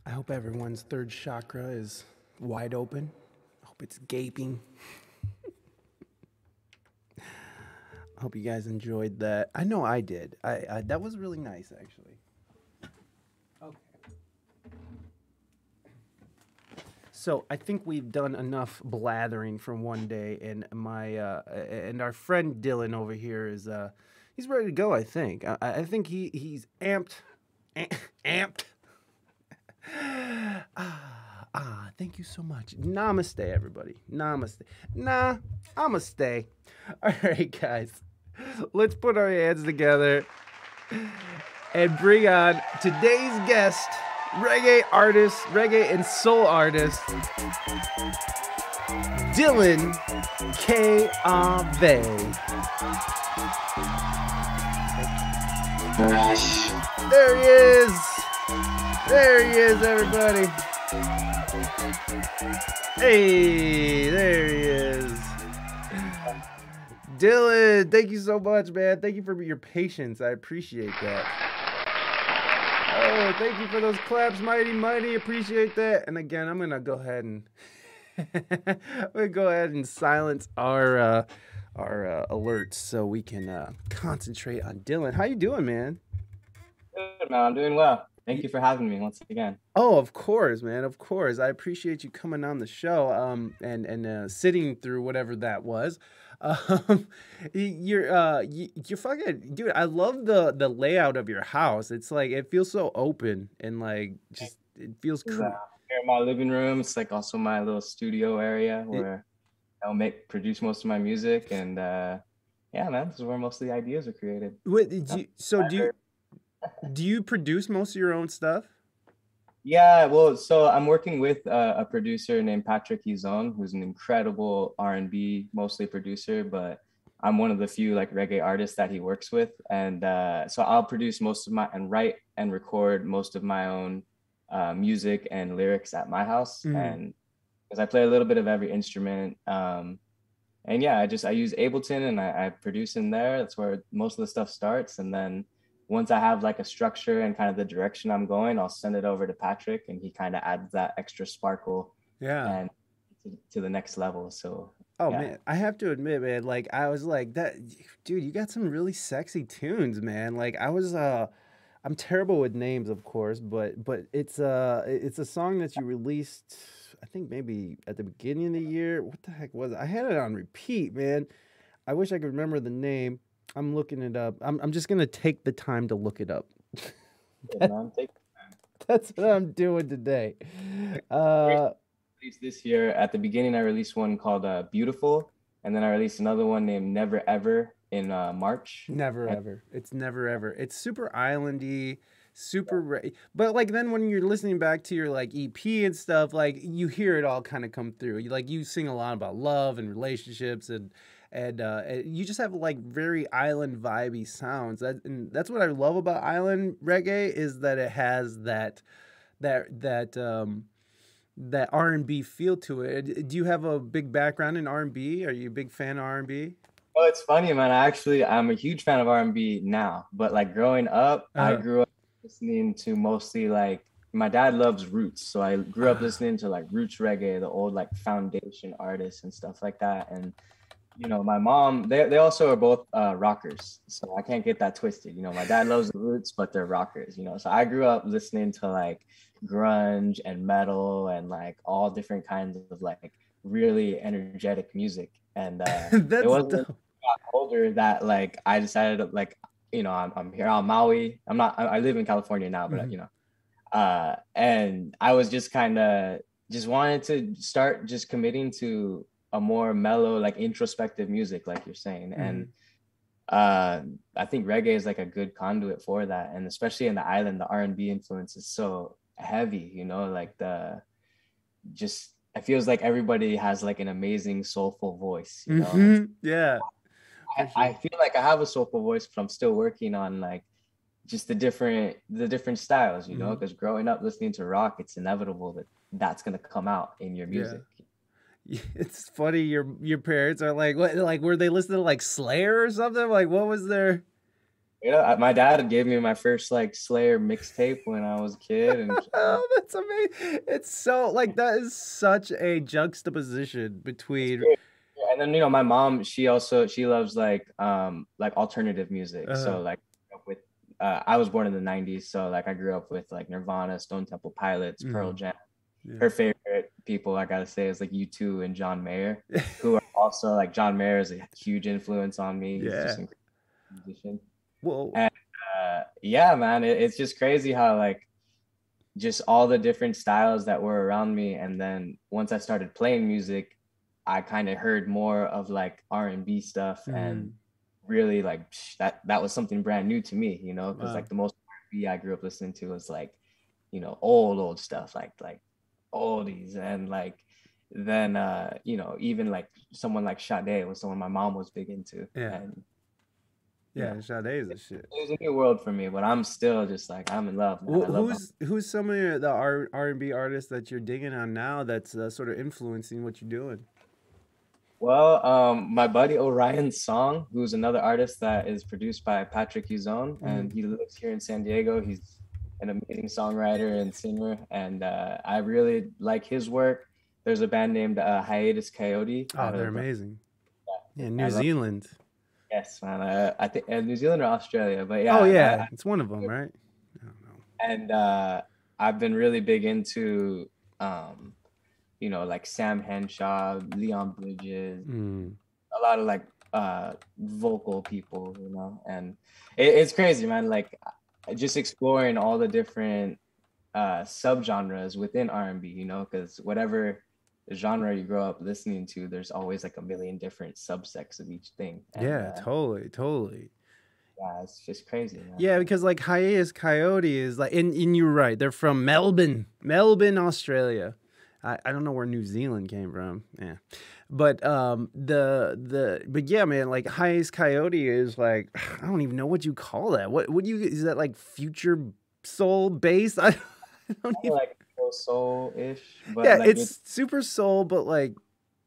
I hope everyone's third chakra is wide open. I hope it's gaping. I hope you guys enjoyed that. I know I did. I that was really nice, actually. Okay. So I think we've done enough blathering from one day, and and our friend Dylan over here is he's ready to go. I think. I think he's amped, amped. Thank you so much. Namaste, everybody. Namaste. Nah, I'ma stay. All right, guys. Let's put our hands together and bring on today's guest, reggae artist, reggae and soul artist, Dylan Keawe. There he is. There he is, everybody. Hey, there he is. Dylan, thank you so much, man. Thank you for your patience. I appreciate that. Oh, thank you for those claps, mighty. Appreciate that. And again, I'm gonna go ahead and silence our alerts so we can concentrate on Dylan. How you doing, man? Good, man. I'm doing well. Thank you for having me once again. Oh, of course, man. Of course. I appreciate you coming on the show and sitting through whatever that was. You're fucking dude. I love the layout of your house. It's like it feels so open and like just it feels Here in my living room. It's like also my little studio area where I'll produce most of my music, and yeah, man, this is where most of the ideas are created. Do you produce most of your own stuff? Yeah, well, so I'm working with a producer named Patrick Izon, who's an incredible R&B mostly producer, but I'm one of the few like reggae artists that he works with. And so I'll produce most of and write and record most of my own music and lyrics at my house. And because I play a little bit of every instrument. And yeah, I use Ableton and I produce in there. That's where most of the stuff starts. And then once I have like a structure and kind of the direction I'm going, I'll send it over to Patrick and he kind of adds that extra sparkle and to the next level. So, man, I have to admit, man, like I was like that, dude, you got some really sexy tunes, man. Like I'm terrible with names, of course, but it's a song that you released, I think maybe at the beginning of the year. What the heck was it? I had it on repeat, man. I wish I could remember the name. I'm looking it up. I'm just gonna take the time to look it up. That's what I'm doing today. This year, at the beginning, I released one called "Beautiful," and then I released another one named "Never Ever" in March. Never Ever. It's Never Ever. It's super islandy, but like then when you're listening back to your like EP and stuff, like you hear it all kind of come through. You sing a lot about love and relationships and you just have like very island vibey sounds. And that's what I love about island reggae is that it has that R&B feel to it. Do you have a big background in R&B? Are you a big fan of R&B? Well, it's funny, man. I'm a huge fan of R&B now, but like growing up, I grew up listening to mostly like my dad loves roots, so I grew up listening to like roots reggae, the old like foundation artists and stuff like that. And you know, my mom, they also are both rockers, so I can't get that twisted. You know, my dad loves the roots, but they're rockers, you know. So I grew up listening to like grunge and metal and like all different kinds of like really energetic music. And it wasn't until I got older that like I decided to like, you know, I'm here on Maui. I live in California now, but you know, and I was just kind of just wanted to start just committing to a more mellow, like introspective music, like you're saying. And I think reggae is like a good conduit for that. And especially in the island, the R&B influence is so heavy, you know, like it feels like everybody has like an amazing soulful voice, you know? Yeah. I feel like I have a soulful voice, but I'm still working on like just the different styles, you know, because growing up listening to rock, it's inevitable that that's going to come out in your music. It's funny. Your parents are like, what? Like, were they listening to like Slayer or something? Like, what was their? You know, my dad gave me my first like Slayer mixtape when I was a kid, and Oh, that's amazing. It's so like that is such a juxtaposition it's between great. Yeah, and then my mom, she loves like alternative music. uh So like with I was born in the 90s, so like I grew up with like Nirvana, Stone Temple Pilots, Pearl mm, Jam. yeah. Her favorite people I gotta say is like U2 and John Mayer, who are also like John Mayer is a huge influence on me. He's just Yeah. an incredible musician. Whoa. And yeah, man, it's just crazy how like just all the different styles that were around me. And then once I started playing music, I kind of heard more of like R&B stuff, and Mm, really like that was something brand new to me, because wow. like the most R&B I grew up listening to was like, old stuff, like oldies. And like then even like someone like Sade was someone my mom was big into. Yeah. And you Yeah, know Sade is a shit. it was a new world for me, but I'm still just like I'm in love, man. I love them. Who's some of the R&B artists that you're digging on now that's sort of influencing what you're doing? Well, my buddy Orion's Song, who's another artist that is produced by Patrick Huzon, and Mm. he lives here in San Diego. He's an amazing songwriter and singer, and I really like his work. There's a band named Hiatus Coyote Oh, out they're of amazing. Yeah, I New love, Zealand. yes, man. I think New Zealand or Australia, but Oh yeah, yeah, it's one of them, right? I don't know. and I've been really big into um, like Sam Henshaw, Leon Bridges, Mm. a lot of like vocal people, and it's crazy, man. Like just exploring all the different subgenres within R&B, because whatever genre you grow up listening to, there's always like a million different subsects of each thing. And Yeah, totally, totally. yeah, it's just crazy, man. Yeah, because like Hiatus Coyote is like, and you're right. They're from Melbourne, Australia. I don't know where New Zealand came from. Yeah, but but yeah, man, like Hiatus Coyote is like I don't even know what you call that. What do you is that like future soul based? I don't Kind of even. like soul-ish, but Yeah, like it's it's super soul, but like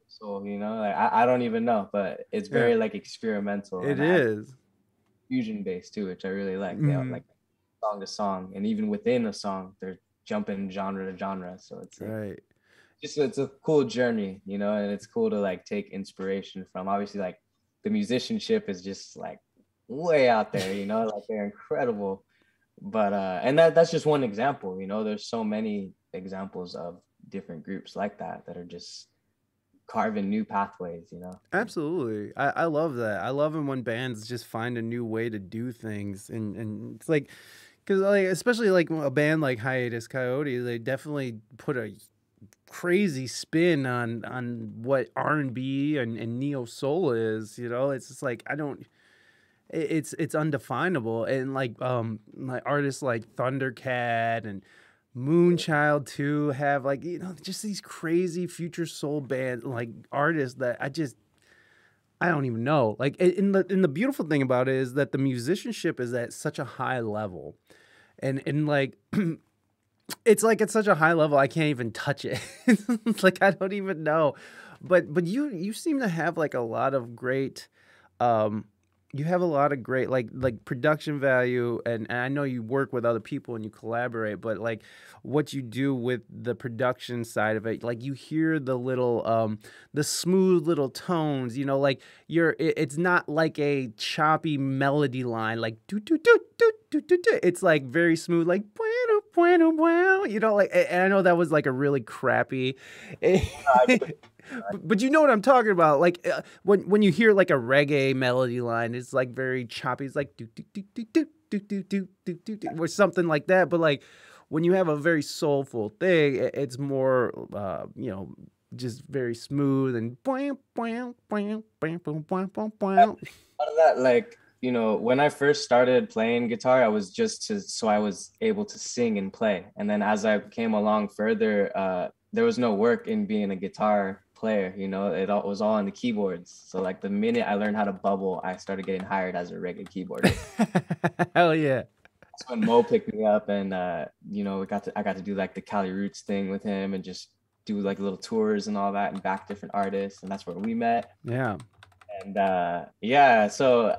soul, like I don't even know, but it's yeah, very like experimental, it and I is. fusion based too, which I really like. They Mm, like song to song, and even within a song, they're jumping genre to genre. So it's like right. just it's a cool journey, and it's cool to like take inspiration from. Obviously, like the musicianship is just like way out there, like they're incredible. But and that's just one example, There's so many examples of different groups like that are just carving new pathways. Absolutely. I love that. I love it when bands just find a new way to do things. And it's like, because, like, especially like a band like Hiatus Coyote, they definitely put a crazy spin on what R&B and neo soul is. It's just like, I don't. It's undefinable. And like artists like Thundercat and Moonchild too have like just these crazy future soul band like artists that I don't even know. Like, and the beautiful thing about it is that the musicianship is at such a high level, and like it's like at such a high level I can't even touch it. It's like I don't even know, but you seem to have like a lot of great, um, you have a lot of great like production value, and I know you work with other people and you collaborate, but like what you do with the production side of it, like you hear the little the smooth little tones, like it's not like a choppy melody line like do do do do do do do. It's like very smooth, like bueno bueno bueno, like, and I know that was like a really crappy but you know what I'm talking about. Like when you hear like a reggae melody line, it's like very choppy. It's like do do do do do do do do do do do or something like that. But like when you have a very soulful thing, it's more just very smooth and bam bam bam bam bam bam bam bam. Out of that, like, when I first started playing guitar, I was so I was able to sing and play. And then as I came along further, there was no work in being a guitar player, was all on the keyboards. So like the minute I learned how to bubble, I started getting hired as a reggae keyboardist. Hell yeah. That's when Mo picked me up, and I got to do like the Cali Roots thing with him, and just do like little tours and all that, and back different artists, and that's where we met. Yeah. And yeah, so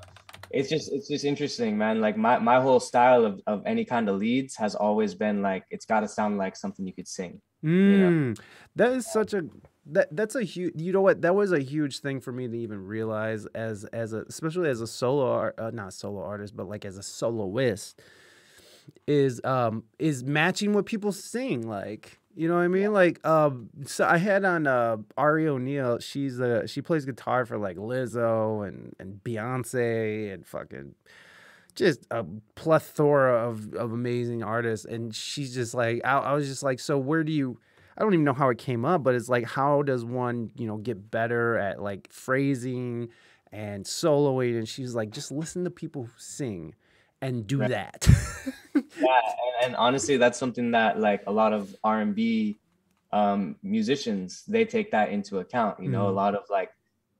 it's just interesting, man. Like my whole style of any kind of leads has always been like it's got to sound like something you could sing, you know. Mm, that is such a that's a huge, you know what, that was a huge thing for me to even realize as a, especially as a not solo artist, but like as a soloist, is matching what people sing, like, you know what I Yeah. mean? Like, so I had on Ari O'Neill. She plays guitar for like Lizzo and Beyonce and fucking just a plethora of amazing artists. And she's just like, I was just like, so where do you? I don't even know how it came up, but it's like, how does one, get better at like phrasing and soloing? And she's like, just listen to people sing and do Right. that. Yeah, and honestly, that's something that like a lot of R&B musicians, they take that into account. You know, a Mm, lot of like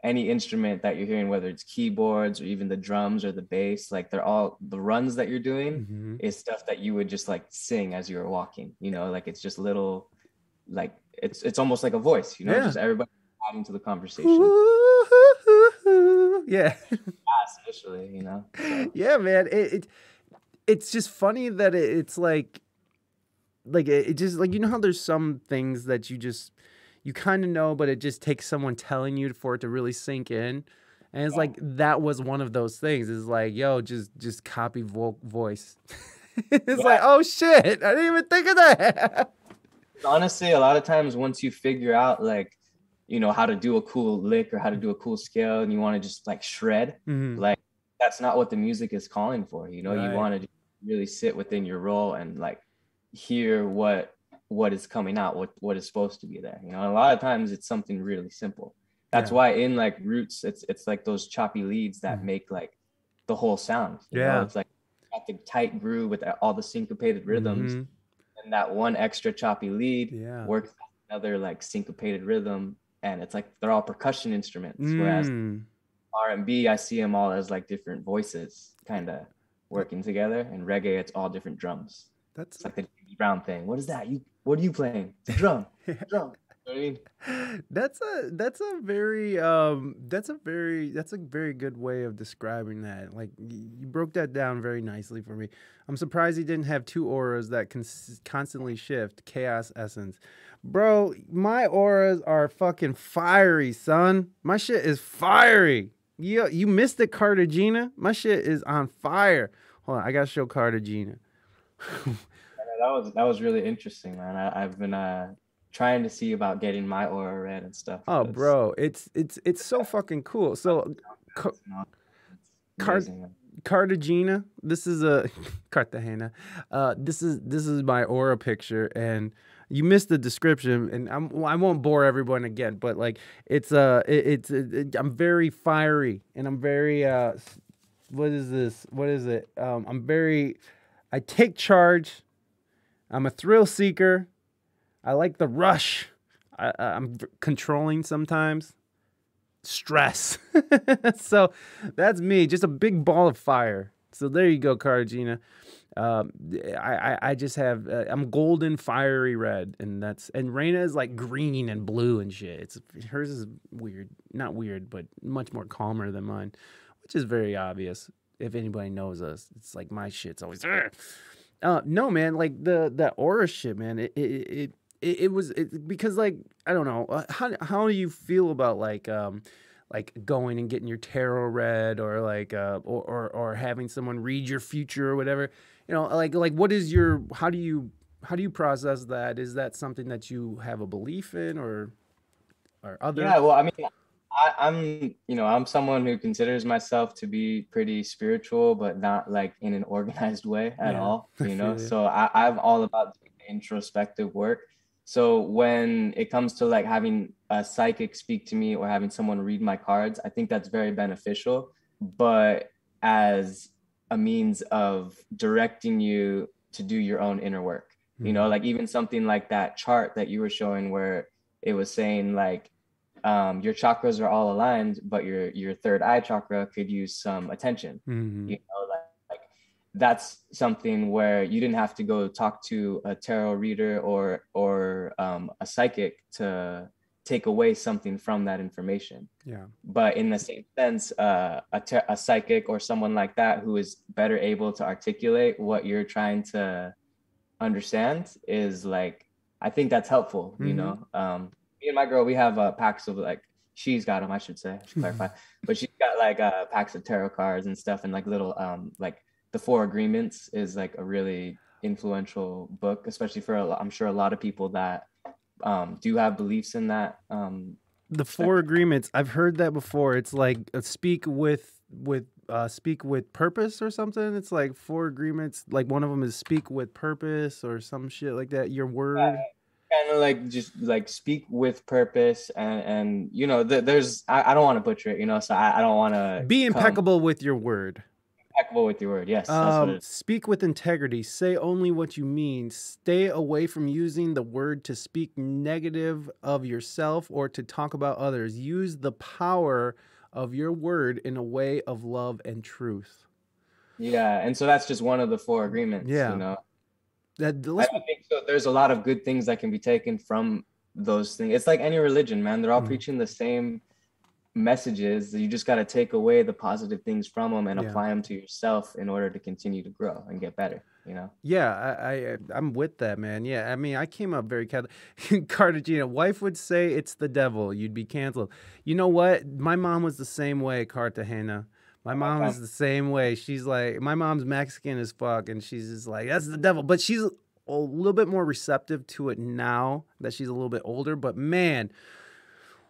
any instrument that you're hearing, whether it's keyboards or even the drums or the bass, like they're all the runs that you're doing mhm. is stuff that you would just like sing as you were walking. You know, like it's just little like it's almost like a voice. You know, Yeah. just everybody adding to the conversation. Yeah. Fast initially, you know. So Yeah, man. It's just funny that it's like it just like, how there's some things that you kind of know, but it just takes someone telling you for it to really sink in. And it's yeah, like that was one of those things. It's like, yo, just copy voice. It's like, yeah. oh shit, I didn't even think of that. Honestly, a lot of times once you figure out like, you know, how to do a cool lick or how to do a cool scale and you want to just like shred, Hmm. like that's not what the music is calling for. You know, you Right. want to really sit within your role and like hear what is coming out, what is supposed to be there. You know, a lot of times it's something really simple. That's Yeah. why in like roots, it's like those choppy leads that Mhm. make like the whole sound. You know, Yeah. it's like got the tight groove with all the syncopated rhythms Hmm. and that one extra choppy lead Yeah. works another like syncopated rhythm, and it's like they're all percussion instruments. Whereas Mm. R&B, I see them all as like different voices kind of working together, and reggae, it's all different drums. That's It's like the James Brown thing. What is that? What are you playing? It's a drum. Drum. You know what I mean? That's a very good way of describing that. Like, you broke that down very nicely for me. I'm surprised he didn't have two auras that constantly shift. Chaos essence. Bro, my auras are fucking fiery, son. My shit is fiery. You missed it, Cartagena. My shit is on fire. Hold on, I gotta show Cartagena. That was really interesting, man. I've been trying to see about getting my aura read and stuff, Oh, but it's bro, it's so fucking cool. So, it's Car- amazing, man. Cartagena. This is a Cartagena. This is my aura picture, and you missed the description, and I won't bore everyone again, but like I'm very fiery, and I'm very what is this? What is it? I take charge. I'm a thrill seeker. I like the rush. I'm controlling sometimes. Stress. So that's me, just a big ball of fire. So there you go, Cartagena. Um, I just have I'm golden, fiery red, and Reina is like green and blue and shit. It's hers is weird, not weird, but much more calmer than mine, which is very obvious if anybody knows us. It's like my shit's always. "Ugh." No, man, like that aura shit, man. It was because like I don't know how do you feel about like going and getting your tarot read or like or having someone read your future or whatever, like what is your how do you process that? Is that something that you have a belief in or other? Yeah, well, I mean, I'm someone who considers myself to be pretty spiritual, but not like in an organized way at Yeah. all, I you know? feel you. So I'm all about doing introspective work. So when it comes to like having a psychic speak to me or having someone read my cards, I think that's very beneficial, but as a means of directing you to do your own inner work. You know, Mm. like even something like that chart that you were showing where it was saying like your chakras are all aligned, but your third eye chakra could use some attention. Mm-hmm. You know, like that's something where you didn't have to go talk to a tarot reader or a psychic take away something from that information. Yeah. But in the same sense, a psychic or someone like that who is better able to articulate what you're trying to understand is like, I think that's helpful, you know. Me and my girl, we have packs of like, she's got them, I should say, I should clarify, but she's got like packs of tarot cards and stuff, and like little like the Four Agreements is like a really influential book, especially for I'm sure a lot of people that do have beliefs in that. The Four Agreements, I've heard that before. It's like speak with purpose or something. It's like four agreements. Like one of them is speak with purpose or some shit like that. Your word. Kind of like just like speak with purpose, and you know, there's I don't want to butcher it, you know, so I don't want to be impeccable with your word. Impeccable with your word. Yes, that's what it is. Speak with integrity. Say only what you mean. Stay away from using the word to speak negative of yourself or to talk about others. Use the power of your word in a way of love and truth. Yeah, and so that's just one of the four agreements. Yeah, you know. I think so. There's a lot of good things that can be taken from those things. It's like any religion, man. They're all preaching the same messages. You just got to take away the positive things from them and apply them to yourself in order to continue to grow and get better, you know? Yeah, I'm with that, man. Yeah, I mean, I came up very Catholic. Cartagena, wife would say it's the devil. You'd be canceled. You know what? My mom was the same way, Cartagena. My mom is the same way. She's like, my mom's Mexican as fuck, and she's just like, that's the devil. But she's a little bit more receptive to it now that she's a little bit older. But man,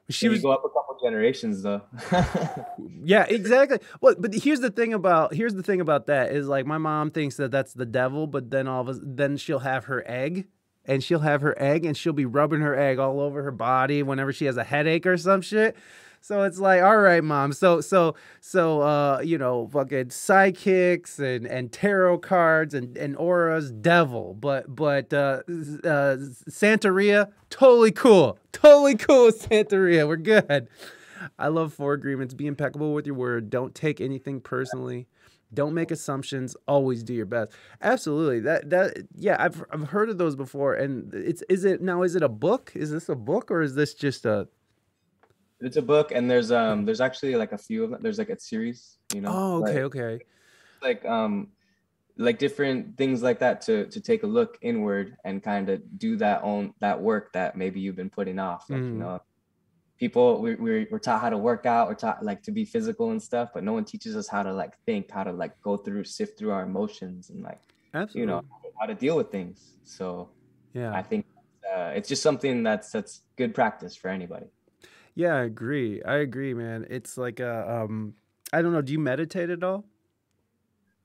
she was go up a couple generations though. Yeah, exactly. Well, but here's the thing about that is like my mom thinks that that's the devil, but then then she'll have her egg. And she'll have her egg, and she'll be rubbing her egg all over her body whenever she has a headache or some shit. So it's like, all right, mom. So you know, fucking psychics and tarot cards and auras, devil. But Santeria, totally cool. Totally cool, Santeria. We're good. I love Four Agreements. Be impeccable with your word. Don't take anything personally. Don't make assumptions. Always do your best. Absolutely. Yeah, I've heard of those before. And is it a book? Is this a book or is this just a? It's a book, and there's actually like a few of them. There's like a series, you know. Oh, okay, okay. Like different things like that to take a look inward and kind of do that work that maybe you've been putting off. Like, you know, people we're taught how to work out, we're taught like to be physical and stuff, but no one teaches us how to like think, how to like sift through our emotions and like, absolutely, you know, how to deal with things. So yeah, I think it's just something that's good practice for anybody. Yeah, I agree, man. It's like I don't know, do you meditate at all?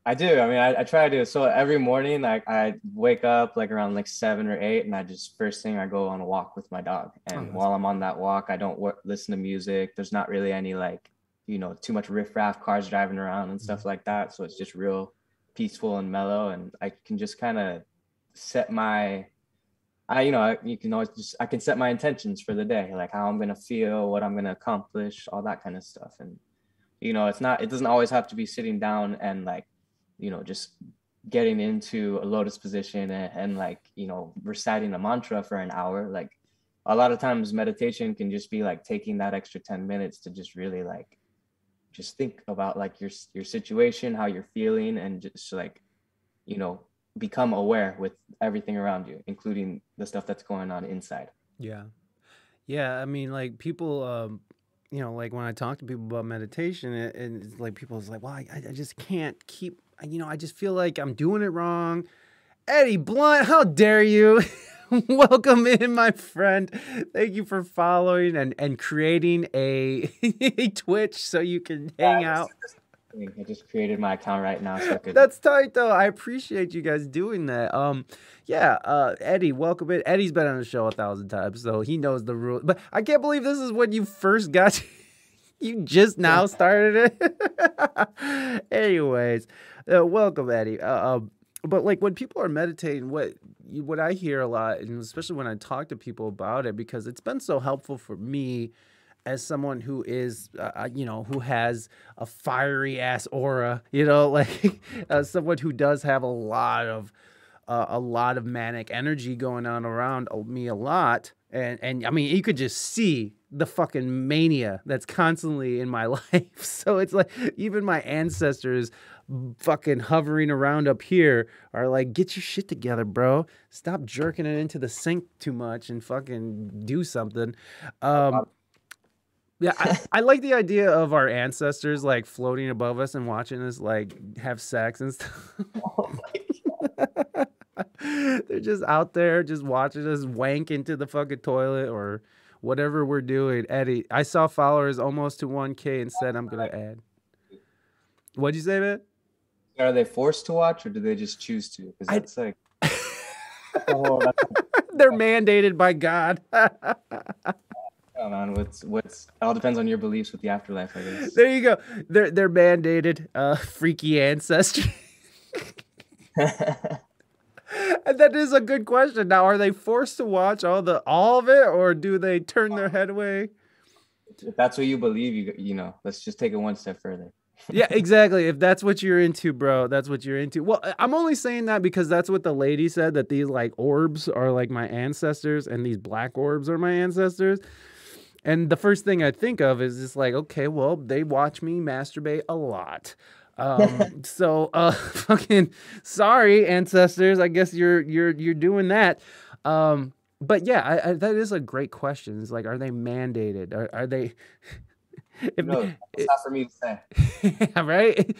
I do. I mean, I try to. So every morning, like I wake up like around like 7 or 8, and I just first thing I go on a walk with my dog. And while I'm on that walk, I don't listen to music. There's not really any like, you know, too much riffraff, cars driving around and stuff like that. So it's just real peaceful and mellow, and I can just kind of set my, you can always I can set my intentions for the day, like how I'm gonna feel, what I'm gonna accomplish, all that kind of stuff. And you know, it doesn't always have to be sitting down and like, you know, just getting into a lotus position and like, you know, reciting a mantra for an hour. Like a lot of times meditation can just be like taking that extra 10 minutes to just really like just think about like your situation, how you're feeling, and just like, you know, become aware with everything around you, including the stuff that's going on inside. Yeah, I mean, like people you know, like when I talk to people about meditation, and it's like people's like, well, I just can't keep, you know, I just feel like I'm doing it wrong. Eddie Blunt, how dare you? Welcome in, my friend. Thank you for following and creating a Twitch so you can hang out. I just created my account right now, so I could... That's tight, though. I appreciate you guys doing that. Eddie, welcome in. Eddie's been on the show 1,000 times, so he knows the rules. But I can't believe this is when you first got. You just now started it. Anyways, welcome, Eddie. But like when people are meditating, what I hear a lot, and especially when I talk to people about it, because it's been so helpful for me as someone who is, you know, who has a fiery ass aura, you know, like someone who does have a lot of a lot of manic energy going on around me a lot. And I mean, you could just see the fucking mania that's constantly in my life. So it's like even my ancestors fucking hovering around up here are like, get your shit together, bro. Stop jerking it into the sink too much and fucking do something. Yeah, I like the idea of our ancestors like floating above us and watching us like have sex and stuff. They're just out there just watching us wank into the fucking toilet or whatever we're doing. Eddie, I saw followers almost to 1K and said I'm gonna add. What'd you say, man? Are they forced to watch or do they just choose to? Because I, that's like that's a whole that's they're mandated by God. oh, man, what's it all depends on your beliefs with the afterlife, I guess. There you go. They're mandated freaky ancestry. And that is a good question. Now, are they forced to watch all of it, or do they turn their head away? If that's what you believe, you know, let's just take it one step further. Yeah, exactly. If that's what you're into, bro, that's what you're into. Well, I'm only saying that because that's what the lady said, that these like orbs are like my ancestors and these black orbs are my ancestors. And the first thing I think of is just like, okay, well, they watch me masturbate a lot. So fucking sorry, ancestors. I guess you're doing that. But yeah, that is a great question. It's like, are they mandated? Are they? If No, it's not for me to say. yeah, right.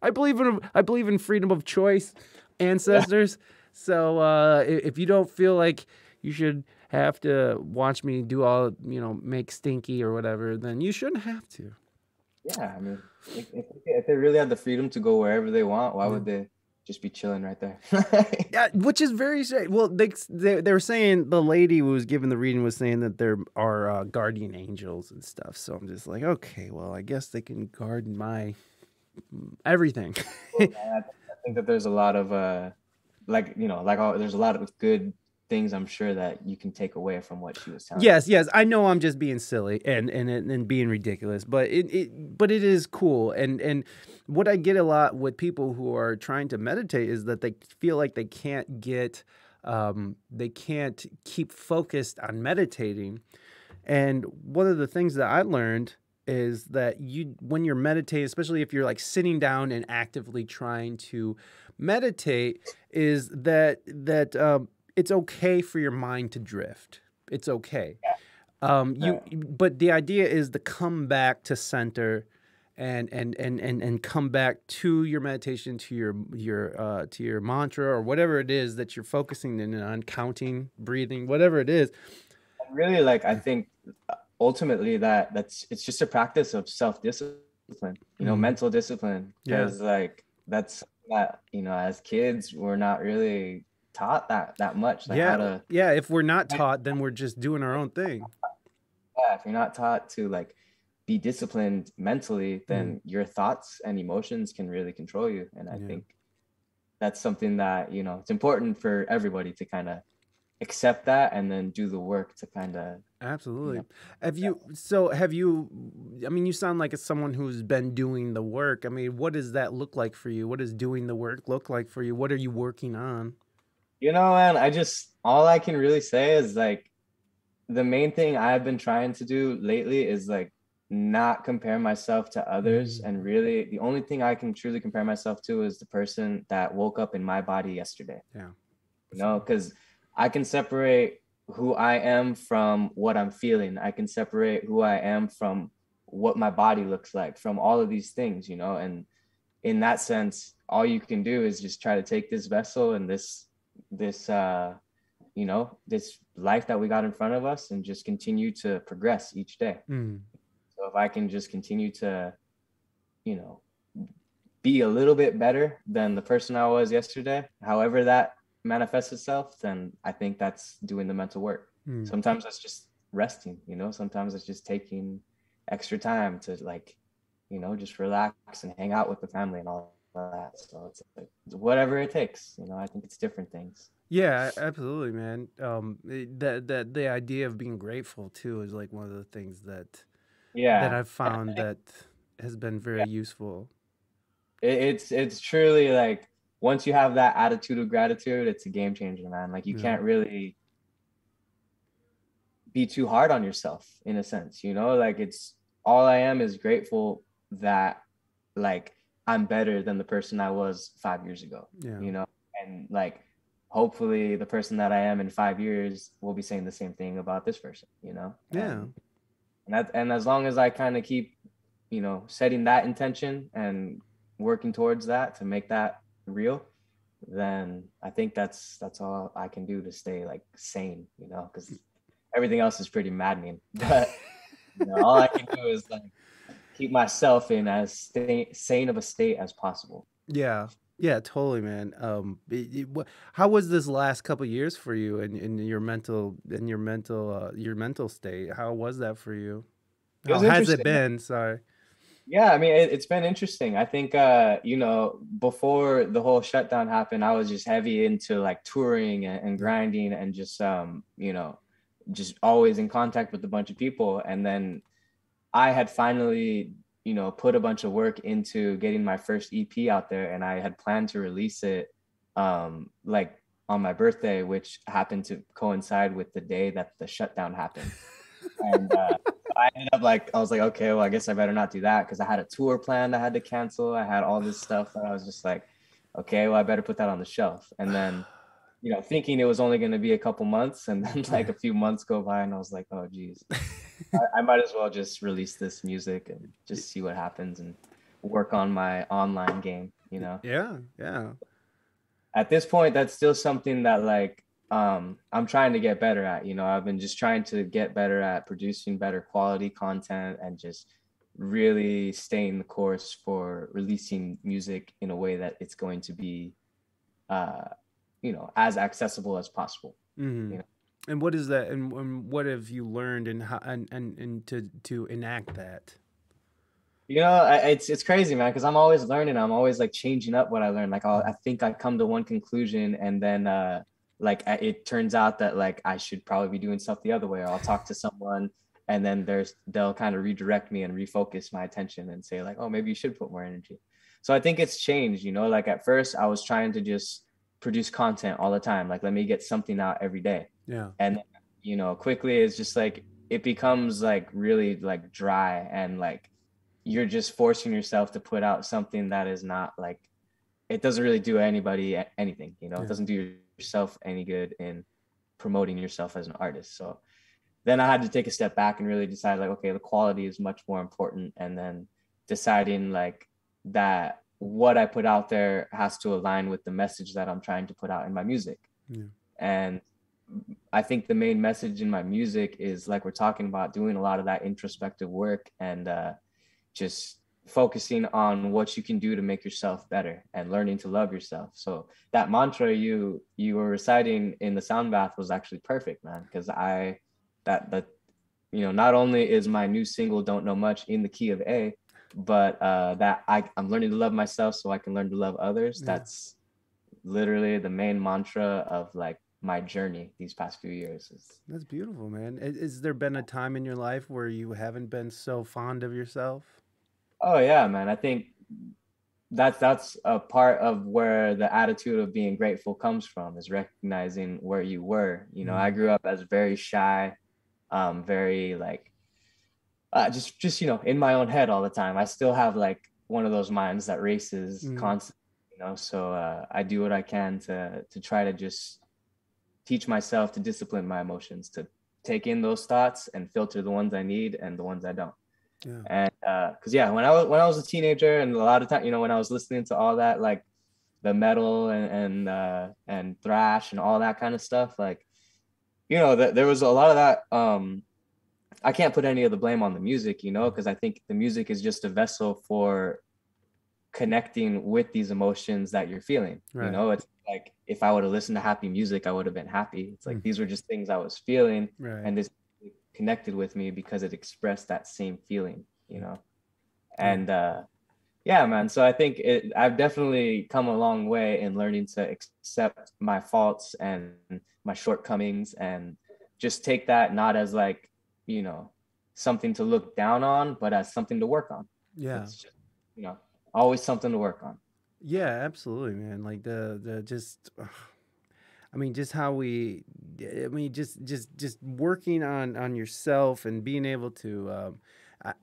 I believe in freedom of choice, ancestors. Yeah. So if you don't feel like you should have to watch me do all, make stinky or whatever, then you shouldn't have to. Yeah, I mean, if they really had the freedom to go wherever they want, why would they just be chilling right there? Yeah, which is very strange. Well, they were saying, the lady who was giving the reading was saying that there are guardian angels and stuff. So I'm just like, okay, well, I guess they can guard my everything. I think that there's a lot of there's a lot of good things I'm sure that you can take away from what she was telling. Yes, I know I'm just being silly and being ridiculous, but it is cool. And what I get a lot with people who are trying to meditate is that they feel like they can't keep focused on meditating. And one of the things that I learned is that when you're meditating, especially if you're like sitting down and actively trying to meditate, is that it's okay for your mind to drift. It's okay. But the idea is to come back to center and come back to your meditation, to your mantra or whatever it is that you're focusing in on, counting, breathing, whatever it is. And really, like, I think ultimately it's just a practice of self-discipline, mental discipline. Because like that's that, as kids, we're not really taught that much. Like if we're not taught, then we're just doing our own thing. Yeah, if you're not taught to like be disciplined mentally, then your thoughts and emotions can really control you. And I think that's something that it's important for everybody to kind of accept that and then do the work to kind of absolutely. Have you I mean, you sound like it's someone who's been doing the work. I mean, what does that look like for you? What does doing the work look like for you? What are you working on? Man, all I can really say is like the main thing I've been trying to do lately is like not compare myself to others. And really the only thing I can truly compare myself to is the person that woke up in my body yesterday. Yeah. Because I can separate who I am from what I'm feeling. I can separate who I am from what my body looks like, from all of these things, and in that sense, all you can do is just try to take this vessel and this life that we got in front of us and just continue to progress each day. So if I can just continue to, be a little bit better than the person I was yesterday, however that manifests itself, then I think that's doing the mental work. Sometimes that's just resting, sometimes it's just taking extra time to like, just relax and hang out with the family and all that. So it's like whatever it takes, I think it's different things. Yeah, absolutely, man. The idea of being grateful too is like one of the things that I've found that has been very useful. It's truly like once you have that attitude of gratitude, it's a game changer, man. Like you Yeah. can't really be too hard on yourself in a sense, you know, like it's all I am is grateful that like I'm better than the person I was 5 years ago, Yeah. you know, and like hopefully the person that I am in 5 years will be saying the same thing about this person, you know, Yeah. and as long as I kind of keep, you know, setting that intention and working towards that to make that real, then I think that's all I can do to stay like sane, you know, because everything else is pretty maddening. But you know, all I can do is like keep myself in as sane of a state as possible. Yeah. Yeah, totally, man. How was this last couple years for you in your mental state? How was that for you? It How was has it interesting. been? Sorry. Yeah, I mean, it's been interesting. I think, you know, before the whole shutdown happened, I was just heavy into like touring and Yeah. grinding and just, you know, just always in contact with a bunch of people. And then I had finally, you know, put a bunch of work into getting my first EP out there, and I had planned to release it, like on my birthday, which happened to coincide with the day that the shutdown happened. And I ended up like, I was like, okay, well, I guess I better not do that because I had a tour planned I had to cancel. I had all this stuff that I was just like, okay, well, I better put that on the shelf. And then, you know, thinking it was only going to be a couple months, and then like a few months go by, and I was like, oh, geez, I might as well just release this music and just see what happens and work on my online game, you know. Yeah, yeah. At this point, that's still something that like I'm trying to get better at. You know, I've been just trying to get better at producing better quality content and just really staying the course for releasing music in a way that it's going to be uh, you know, as accessible as possible. Hmm. You know. And what is that? And what have you learned and how and to enact that? You know, it's crazy, man, because I'm always learning. I'm always like changing up what I learn. Like I think I come to one conclusion, and then it turns out that like I should probably be doing stuff the other way. Or I'll talk to someone, and then they'll kind of redirect me and refocus my attention and say like, oh, maybe you should put more energy. So I think it's changed. You know, like at first I was trying to just produce content all the time. Like let me get something out every day, Yeah. and you know, quickly it's just like it becomes like really like dry and like you're just forcing yourself to put out something that is not like it doesn't really do anybody anything, you know. It Yeah. doesn't do yourself any good in promoting yourself as an artist. So then I had to take a step back and really decide like, okay, the quality is much more important, and then deciding like that what I put out there has to align with the message that I'm trying to put out in my music. Yeah. And I think the main message in my music is like we're talking about doing a lot of that introspective work and just focusing on what you can do to make yourself better and learning to love yourself. So that mantra you were reciting in the sound bath was actually perfect, man, because that you know, not only is my new single Don't Know Much in the key of A, but that I'm learning to love myself so I can learn to love others. Yeah. That's literally the main mantra of like my journey these past few years. That's beautiful, man. Is there been a time in your life where you haven't been so fond of yourself? Oh yeah, man. I think that's a part of where the attitude of being grateful comes from, is recognizing where you were. You know, I Mm. grew up as very shy, very like just you know, in my own head all the time. I still have like one of those minds that races Mm. constantly, you know. So I do what I can to try to just teach myself to discipline my emotions, to take in those thoughts and filter the ones I need and the ones I don't. Yeah. And because yeah, when I was a teenager, and a lot of time, you know, when I was listening to all that like the metal and thrash and all that kind of stuff, like, you know, there was a lot of that. I can't put any of the blame on the music, you know, because I think the music is just a vessel for connecting with these emotions that you're feeling. You Right. know, it's like if I would have listened to happy music, I would have been happy. It's like Mm. these were just things I was feeling, Right. and this connected with me because it expressed that same feeling, you Mm. know. Yeah. And yeah, man. So I think I've definitely come a long way in learning to accept my faults and my shortcomings, and just take that not as like, you know, something to look down on, but as something to work on. Yeah. It's just, you know, always something to work on. Yeah, absolutely, man. Like the just I mean, just how we, I mean, just working on yourself and being able to.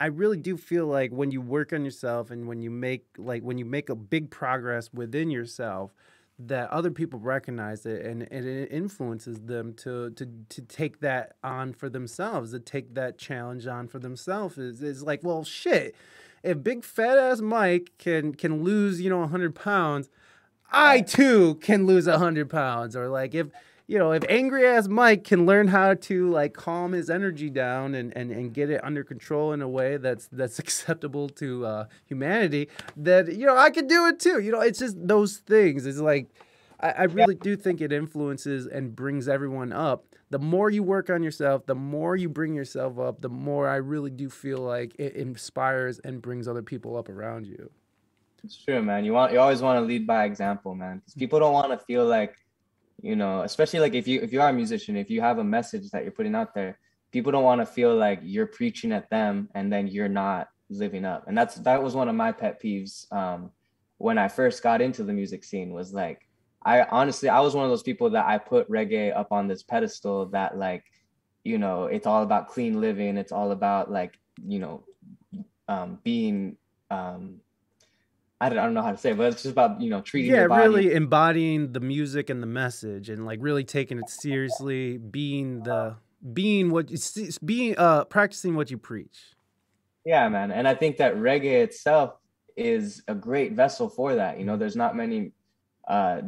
I really do feel like when you work on yourself and when you make when you make a big progress within yourself, that other people recognize it and it influences them to take that on for themselves, to take that challenge on for themselves. Is like, well, shit. If big fat ass Mike can lose 100 pounds, I too can lose 100 pounds. Or like if angry ass Mike can learn how to like calm his energy down and get it under control in a way that's acceptable to humanity, that I could do it too. It's just those things. It's like I really do think it influences and brings everyone up. The more you work on yourself, the more you bring yourself up, the more I really do feel like it inspires and brings other people up around you. It's true, man. You always want to lead by example, man, because people don't want to feel like, especially like if you are a musician, if you have a message that you're putting out there, people don't want to feel like you're preaching at them and then you're not living up. And that was one of my pet peeves when I first got into the music scene. Was like, I was one of those people that I put reggae up on this pedestal that like, it's all about clean living. It's all about like, being I don't know how to say it, but it's just about, treating your body. Really embodying the music and the message and like really taking it seriously, practicing what you preach. Yeah, man. And I think that reggae itself is a great vessel for that. There's not many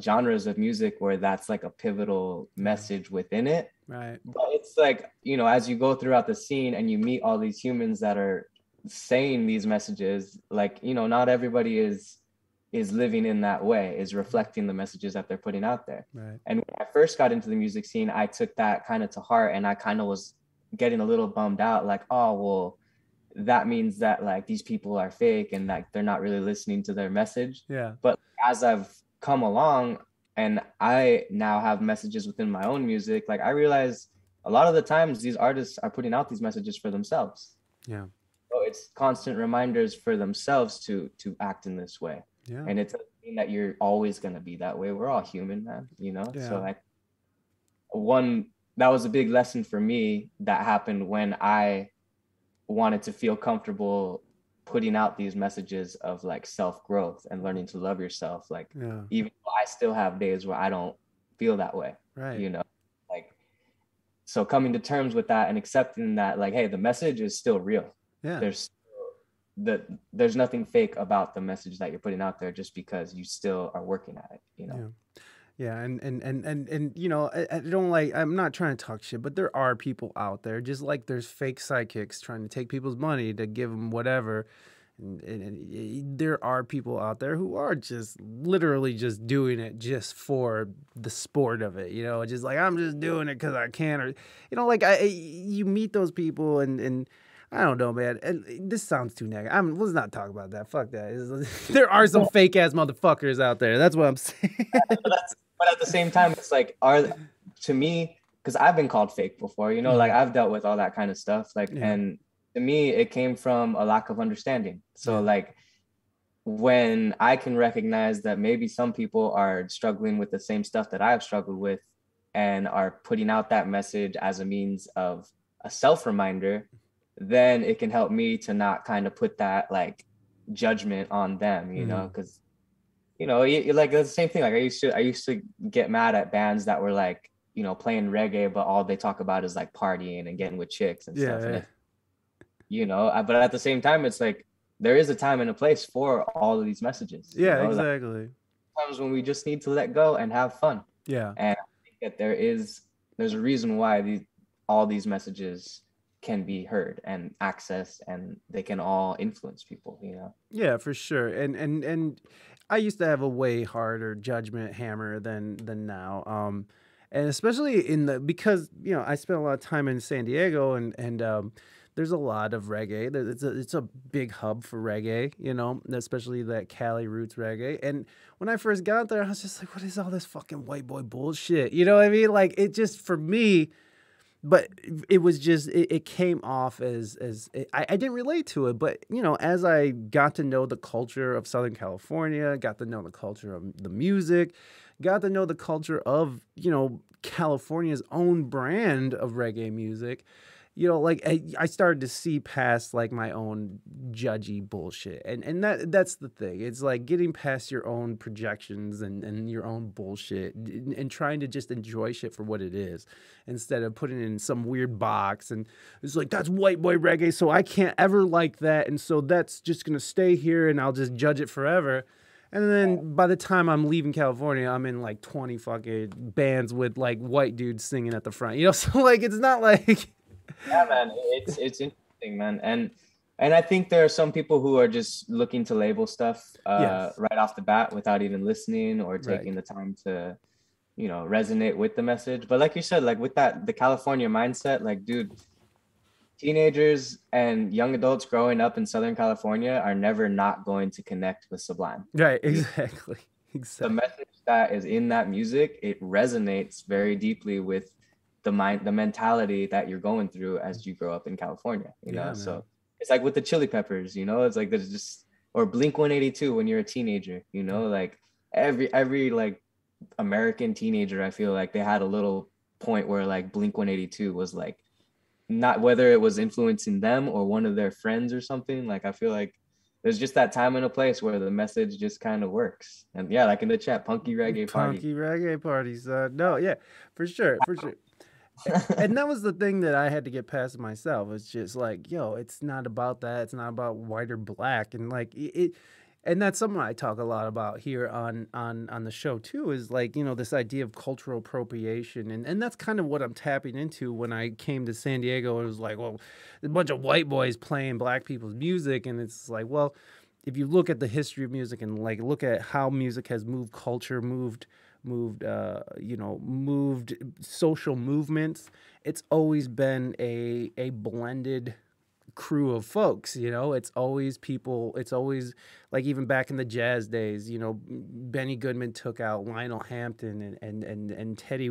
genres of music where that's like a pivotal message within it. Right. But it's like, as you go throughout the scene and you meet all these humans that are saying these messages, like, not everybody is living in that way, is reflecting the messages that they're putting out there. Right. And when I first got into the music scene, I took that kind of to heart, and I kind of was getting a little bummed out, like, oh, well, that means that like these people are fake and like they're not really listening to their message. Yeah. But as I've come along and I now have messages within my own music, like I realize a lot of the times these artists are putting out these messages for themselves. Yeah. So it's constant reminders for themselves to act in this way. Yeah. And it doesn't mean that you're always going to be that way. We're all human, man, Yeah. So that was a big lesson for me that happened when I wanted to feel comfortable putting out these messages of like self-growth and learning to love yourself. Like, even though I still have days where I don't feel that way, right? Like, so coming to terms with that and accepting that, like, hey, the message is still real. Yeah. There's nothing fake about the message that you're putting out there just because you still are working at it, Yeah. Yeah, and I don't like. I'm not trying to talk shit, but there are people out there, just like there's fake psychics trying to take people's money to give them whatever. And there are people out there who are just literally just doing it just for the sport of it, just like I'm just doing it because I can, or like you meet those people and. I don't know, man. And this sounds too negative. Let's not talk about that. Fuck that. There are some fake ass motherfuckers out there. That's what I'm saying. But at the same time, it's like, to me, because I've been called fake before, like I've dealt with all that kind of stuff. Like, and to me, it came from a lack of understanding. So like, when I can recognize that maybe some people are struggling with the same stuff that I've struggled with and are putting out that message as a means of a self-reminder, then it can help me to not kind of put that like judgment on them, because like the same thing. Like I used to get mad at bands that were like, playing reggae, but all they talk about is like partying and getting with chicks and stuff. And but at the same time, it's like there is a time and a place for all of these messages. Yeah, exactly. Like, times when we just need to let go and have fun. Yeah, and I think that there's a reason why all these messages can be heard and accessed, and they can all influence people, Yeah, for sure. And I used to have a way harder judgment hammer than now. And especially because I spent a lot of time in San Diego, and there's a lot of reggae. It's a big hub for reggae, especially that Cali roots reggae. And when I first got there, I was just like, what is all this fucking white boy bullshit? You know what I mean? Like, it just, for me, but it was just it came off I didn't relate to it, but you know, as I got to know the culture of Southern California, got to know the culture of the music, got to know the culture of, you know, California's own brand of reggae music, you know, like I started to see past like my own judgy bullshit. And that's the thing. It's like getting past your own projections and your own bullshit and trying to just enjoy shit for what it is instead of putting it in some weird box. And it's like, that's white boy reggae, so I can't ever like that. And so that's just going to stay here and I'll just judge it forever. And then by the time I'm leaving California, I'm in like 20 fucking bands with like white dudes singing at the front. You know, so like it's not like Yeah, man, it's interesting, man, and I think there are some people who are just looking to label stuff yes, right off the bat without even listening or right. taking the time to, you know, resonate with the message. But like you said, like with that the California mindset, like dude, teenagers and young adults growing up in Southern California are never not going to connect with Sublime. Right, You exactly. the Exactly. message that is in that music, it resonates very deeply with the mentality that you're going through as you grow up in California, you know? Yeah, man. So it's like with the Chili Peppers, you know, it's like there's just, or Blink 182 when you're a teenager, you know, like every like American teenager, I feel like they had a little point where like Blink 182 was like, not whether it was influencing them or one of their friends or something. Like I feel like there's just that time and a place where the message just kind of works. And yeah, like in the chat, punky reggae party. Punky reggae parties. No, yeah, for sure, for sure. And that was the thing that I had to get past myself. It's just like, yo, it's not about that. It's not about white or black. And like and that's something I talk a lot about here on the show too, is like, you know, this idea of cultural appropriation. And that's kind of what I'm tapping into when I came to San Diego. It was like, well, a bunch of white boys playing black people's music. And it's like, well, if you look at the history of music and like look at how music has moved culture, moved social movements, it's always been a blended crew of folks. You know, it's always people, it's always like, even back in the jazz days, you know, Benny Goodman took out Lionel Hampton and Teddy,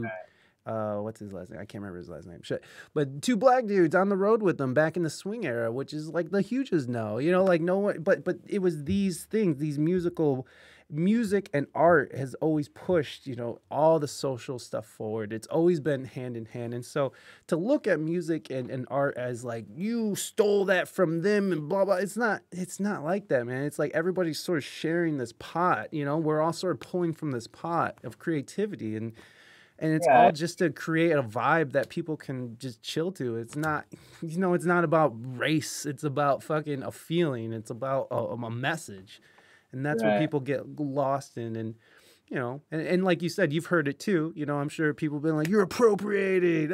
what's his last name? I can't remember his last name. Shit. But two black dudes on the road with them back in the swing era, which is like the Huges know, you know, like no one, but it was these things, these music and art has always pushed, you know, all the social stuff forward. It's always been hand in hand. And so to look at music and art as like, you stole that from them and blah, blah, it's not like that, man. It's like everybody's sort of sharing this pot, you know, we're all sort of pulling from this pot of creativity, and it's Yeah, all just to create a vibe that people can just chill to. It's not, you know, it's not about race. It's about fucking a feeling. It's about a message. And that's what right. people get lost in. And, you know, and like you said, you've heard it too. You know, I'm sure people have been like, you're appropriated.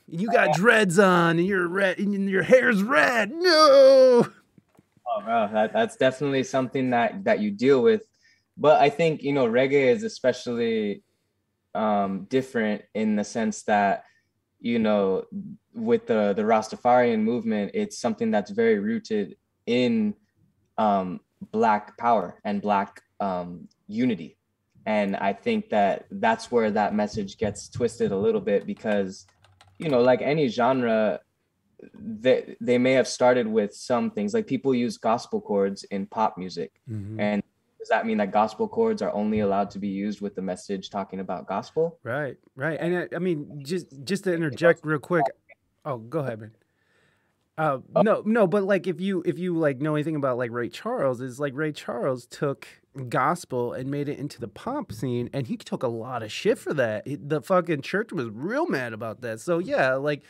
You got dreads on and you're red and your hair's red. No. Oh, bro, that's definitely something that you deal with. But I think, you know, reggae is especially different in the sense that, you know, with the Rastafarian movement, it's something that's very rooted in black power and black unity. And I think that that's where that message gets twisted a little bit because, you know, like any genre, they may have started with some things like people use gospel chords in pop music. Mm-hmm. And does that mean that gospel chords are only allowed to be used with the message talking about gospel? Right. Right. And I mean, just to interject real quick. Oh, go ahead, man. No, but like if you like know anything about like Ray Charles, is like Ray Charles took gospel and made it into the pop scene, and he took a lot of shit for that. The fucking church was real mad about that. So yeah, like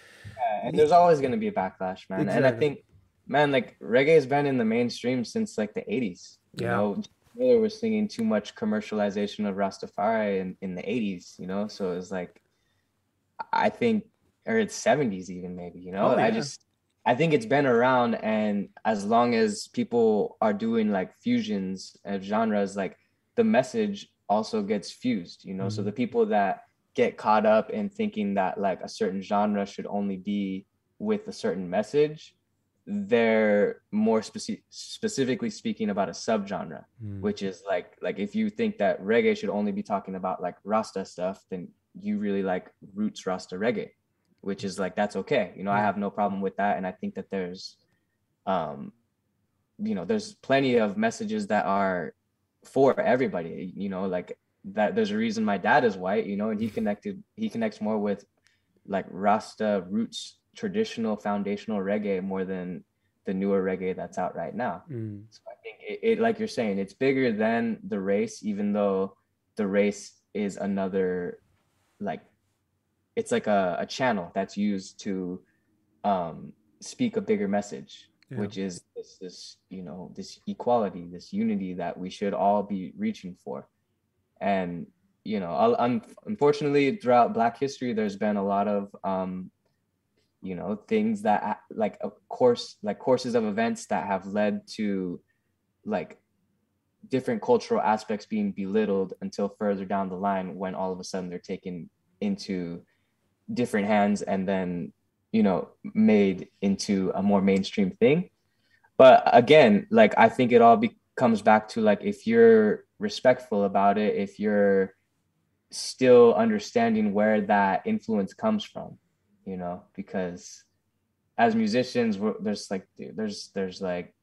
And there's always going to be a backlash, man. And I exactly. think, man, like reggae has been in the mainstream since like the 80s. You Yeah. know, Miller was singing too much commercialization of Rastafari in the 80s, you know? So it was like, I think, or it's 70s even maybe, you know? Oh yeah. I think it's been around. And as long as people are doing like fusions of genres, like the message also gets fused, you know? So Hmm. the people that get caught up in thinking that like a certain genre should only be with a certain message, they're more specifically speaking about a subgenre, Mm. which is like if you think that reggae should only be talking about like Rasta stuff, then you really like roots Rasta reggae. which is like, that's okay. You know, I have no problem with that. And I think that there's, you know, there's plenty of messages that are for everybody, you know, like that there's a reason my dad is white, you know, and he connects more with like Rasta roots, traditional foundational reggae more than the newer reggae that's out right now. So I think it like you're saying, it's bigger than the race, even though the race is another, like, it's like a channel that's used to speak a bigger message, which is this, you know, this equality, this unity that we should all be reaching for. And, you know, unfortunately, throughout Black history, there's been a lot of, you know, things that like courses of events that have led to like different cultural aspects being belittled until further down the line, when all of a sudden they're taken into different hands and then, you know, made into a more mainstream thing. But again, like, I think it all comes back to like, if you're respectful about it, if you're still understanding where that influence comes from, you know, because as musicians, there's like, dude, there's like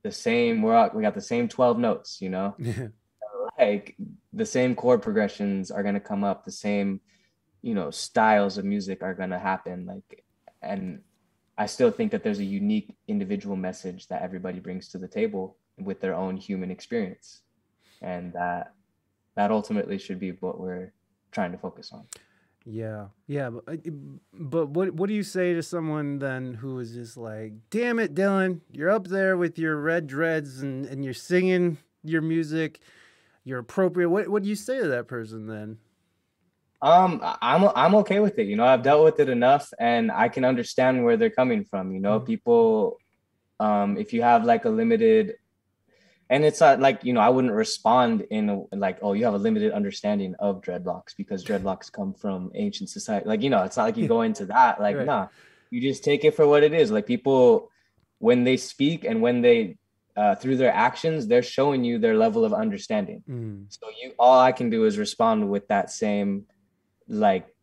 the same, we got the same 12 notes, you know, like the same chord progressions are going to come up, the same, you know, styles of music are going to happen. Like, and I still think that there's a unique individual message that everybody brings to the table with their own human experience. And that ultimately should be what we're trying to focus on. Yeah, yeah, but what do you say to someone then who is just like, damn it, Dylan, you're up there with your red dreads and you're singing your music, you're appropriate. What do you say to that person then? I'm okay with it. You know, I've dealt with it enough, and I can understand where they're coming from. You know, people, if you have like a limited, and it's not like, you know, I wouldn't respond in like, oh, you have a limited understanding of dreadlocks because dreadlocks come from ancient society. Like, you know, it's not like you go into that. Like, Right. nah, you just take it for what it is. Like, people, when they speak and when they, through their actions, they're showing you their level of understanding. So all I can do is respond with that same, like,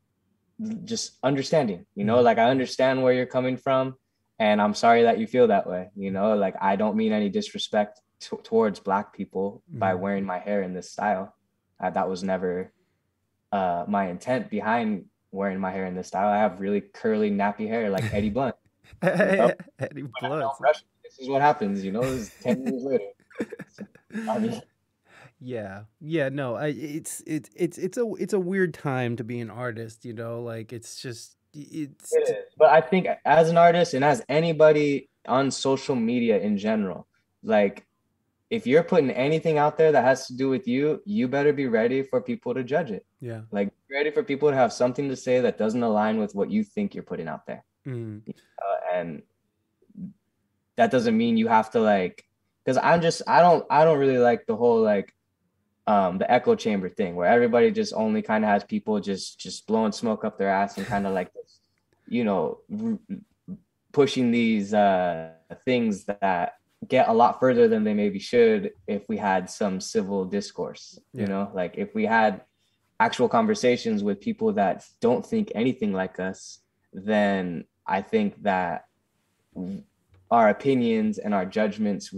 just understanding, you know, like, I understand where you're coming from, and I'm sorry that you feel that way. You know, like, I don't mean any disrespect towards Black people by wearing my hair in this style. That was never my intent behind wearing my hair in this style. I have really curly, nappy hair like Eddie Blunt. You know? Eddie When I Blunt. don't brush it, this is what happens. You know, this is 10 years later. So, I mean, Yeah, yeah, no, it's a weird time to be an artist, you know, like it's just it's it is. But I think as an artist and as anybody on social media in general, like, if you're putting anything out there that has to do with you, you better be ready for people to judge it. yeah. Like, be ready for people to have something to say that doesn't align with what you think you're putting out there. And that doesn't mean you have to, like, because I don't really like the whole, like, the echo chamber thing where everybody just only kind of has people just blowing smoke up their ass and kind of like this, you know, pushing these things that get a lot further than they maybe should if we had some civil discourse, you know, like if we had actual conversations with people that don't think anything like us, then I think that our opinions and our judgments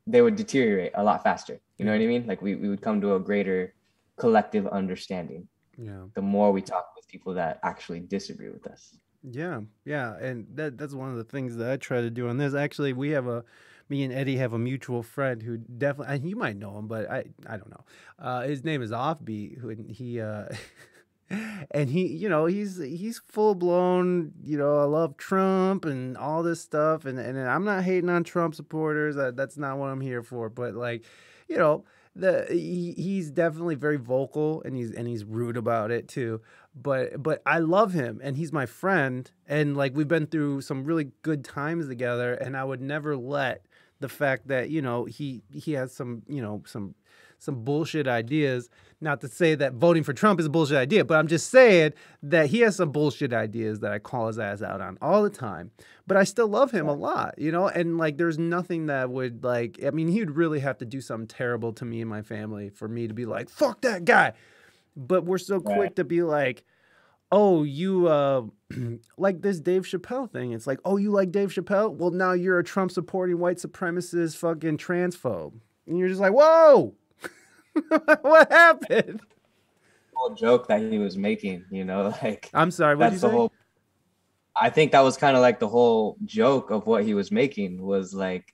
they would deteriorate a lot faster. You know what I mean? Like, we would come to a greater collective understanding. Yeah. The more we talk with people that actually disagree with us. Yeah, yeah, and that's one of the things that I try to do on this. Actually, me and Eddie have a mutual friend who definitely, and you might know him, but I don't know. His name is Offbeat, who and he and he, you know, he's full blown, you know, I love Trump and all this stuff, and I'm not hating on Trump supporters. That's not what I'm here for. But like, you know, he's definitely very vocal and he's rude about it too. But I love him and he's my friend, and like we've been through some really good times together, and I would never let the fact that, you know, he has some, you know, some bullshit ideas. Not to say that voting for Trump is a bullshit idea, but I'm just saying that he has some bullshit ideas that I call his ass out on all the time. But I still love him a lot, you know? And like, there's nothing that would, like, I mean, he would really have to do something terrible to me and my family for me to be like, fuck that guy. But we're so quick to be like, oh, you like this Dave Chappelle thing. It's like, oh, you like Dave Chappelle? Well, now you're a Trump supporting white supremacist fucking transphobe. And you're just like, whoa, what happened? Whole joke that he was making, you know, like I'm sorry, what'd you that's the say? whole. I think that was kind of like the whole joke of what he was making was like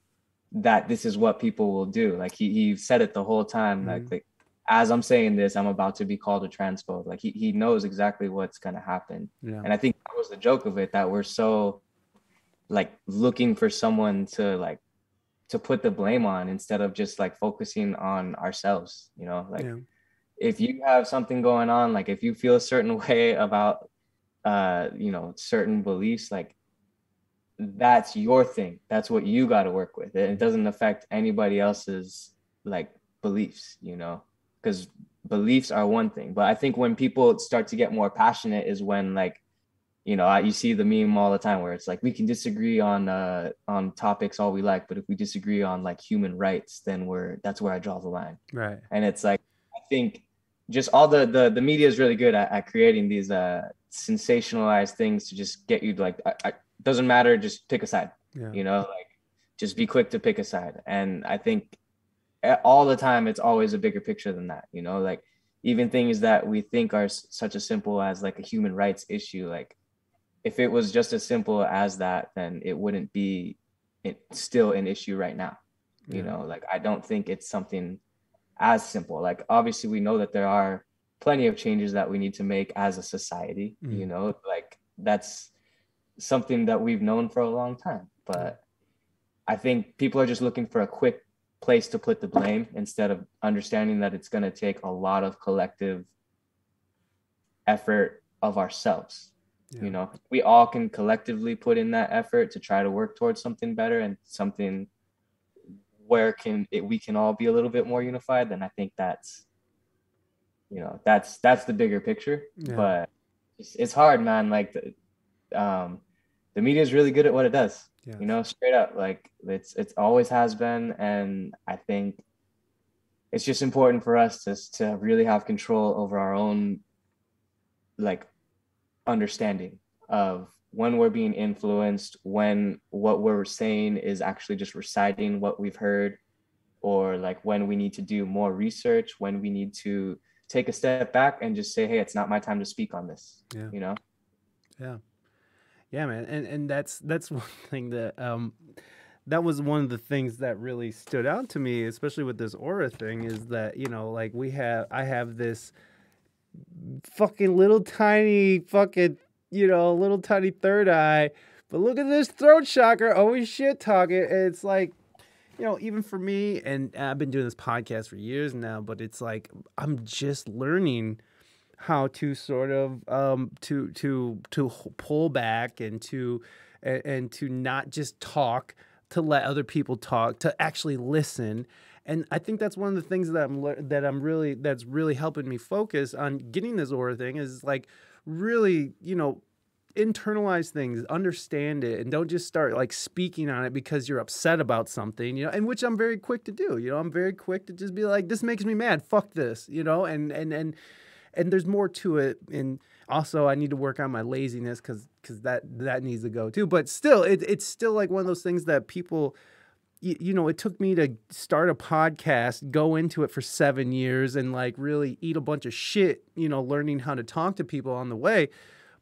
that this is what people will do. Like he said it the whole time, Mhm. like as I'm saying this, I'm about to be called a transphobe. Like he knows exactly what's gonna happen. Yeah. And I think that was the joke of it, that we're so like looking for someone to like to put the blame on instead of just like focusing on ourselves, you know, like Yeah. if you have something going on, like if you feel a certain way about you know, certain beliefs, like that's your thing. That's what you got to work with. It doesn't affect anybody else's like beliefs, you know, because beliefs are one thing. But I think when people start to get more passionate is when like, you know, you see the meme all the time where it's like we can disagree on topics all we like, but if we disagree on like human rights, then that's where I draw the line. Right. And it's like I think just all the media is really good at creating these sensationalized things to just get you to like doesn't matter, just pick a side, Yeah. you know, like just be quick to pick a side. And I think all the time it's always a bigger picture than that, you know, like even things that we think are such as simple as like a human rights issue, like if it was just as simple as that, then it wouldn't be still an issue right now, you Yeah. know, like I don't think it's something as simple. Like obviously we know that there are plenty of changes that we need to make as a society, you Mm. know, like that's something that we've known for a long time. Yeah. But I think people are just looking for a quick place to put the blame instead of understanding that it's going to take a lot of collective effort of ourselves. Yeah. You know, we all can collectively put in that effort to try to work towards something better and something where we can all be a little bit more unified. Then I think that's, you know, that's the bigger picture. Yeah. But it's hard, man. Like the media is really good at what it does, you Yes. know, straight up. Like it's always has been. And I think it's just important for us to really have control over our own like understanding of when we're being influenced, when what we're saying is actually just reciting what we've heard, or like when we need to do more research, when we need to take a step back and just say, hey, it's not my time to speak on this, Yeah. you know. Yeah. Yeah, man. And that's one thing that that was one of the things that really stood out to me, especially with this aura thing, is that, you know, like I have this fucking little tiny fucking, you know, little tiny third eye, but look at this throat chakra always shit talking. It's like, you know, even for me, and I've been doing this podcast for years now, but it's like I'm just learning how to sort of to pull back and to not just talk, to let other people talk, to actually listen. And I think that's one of the things that I'm really, that's really helping me focus on getting this aura thing, is like really, you know, internalize things, understand it, and don't just start like speaking on it because you're upset about something, you know, and which I'm very quick to do. You know, I'm very quick to just be like, this makes me mad, fuck this, you know. And there's more to it. And also I need to work on my laziness, because that needs to go too. But still, it's still like one of those things that people, you know, it took me to start a podcast, go into it for 7 years, and like really eat a bunch of shit, you know, learning how to talk to people on the way.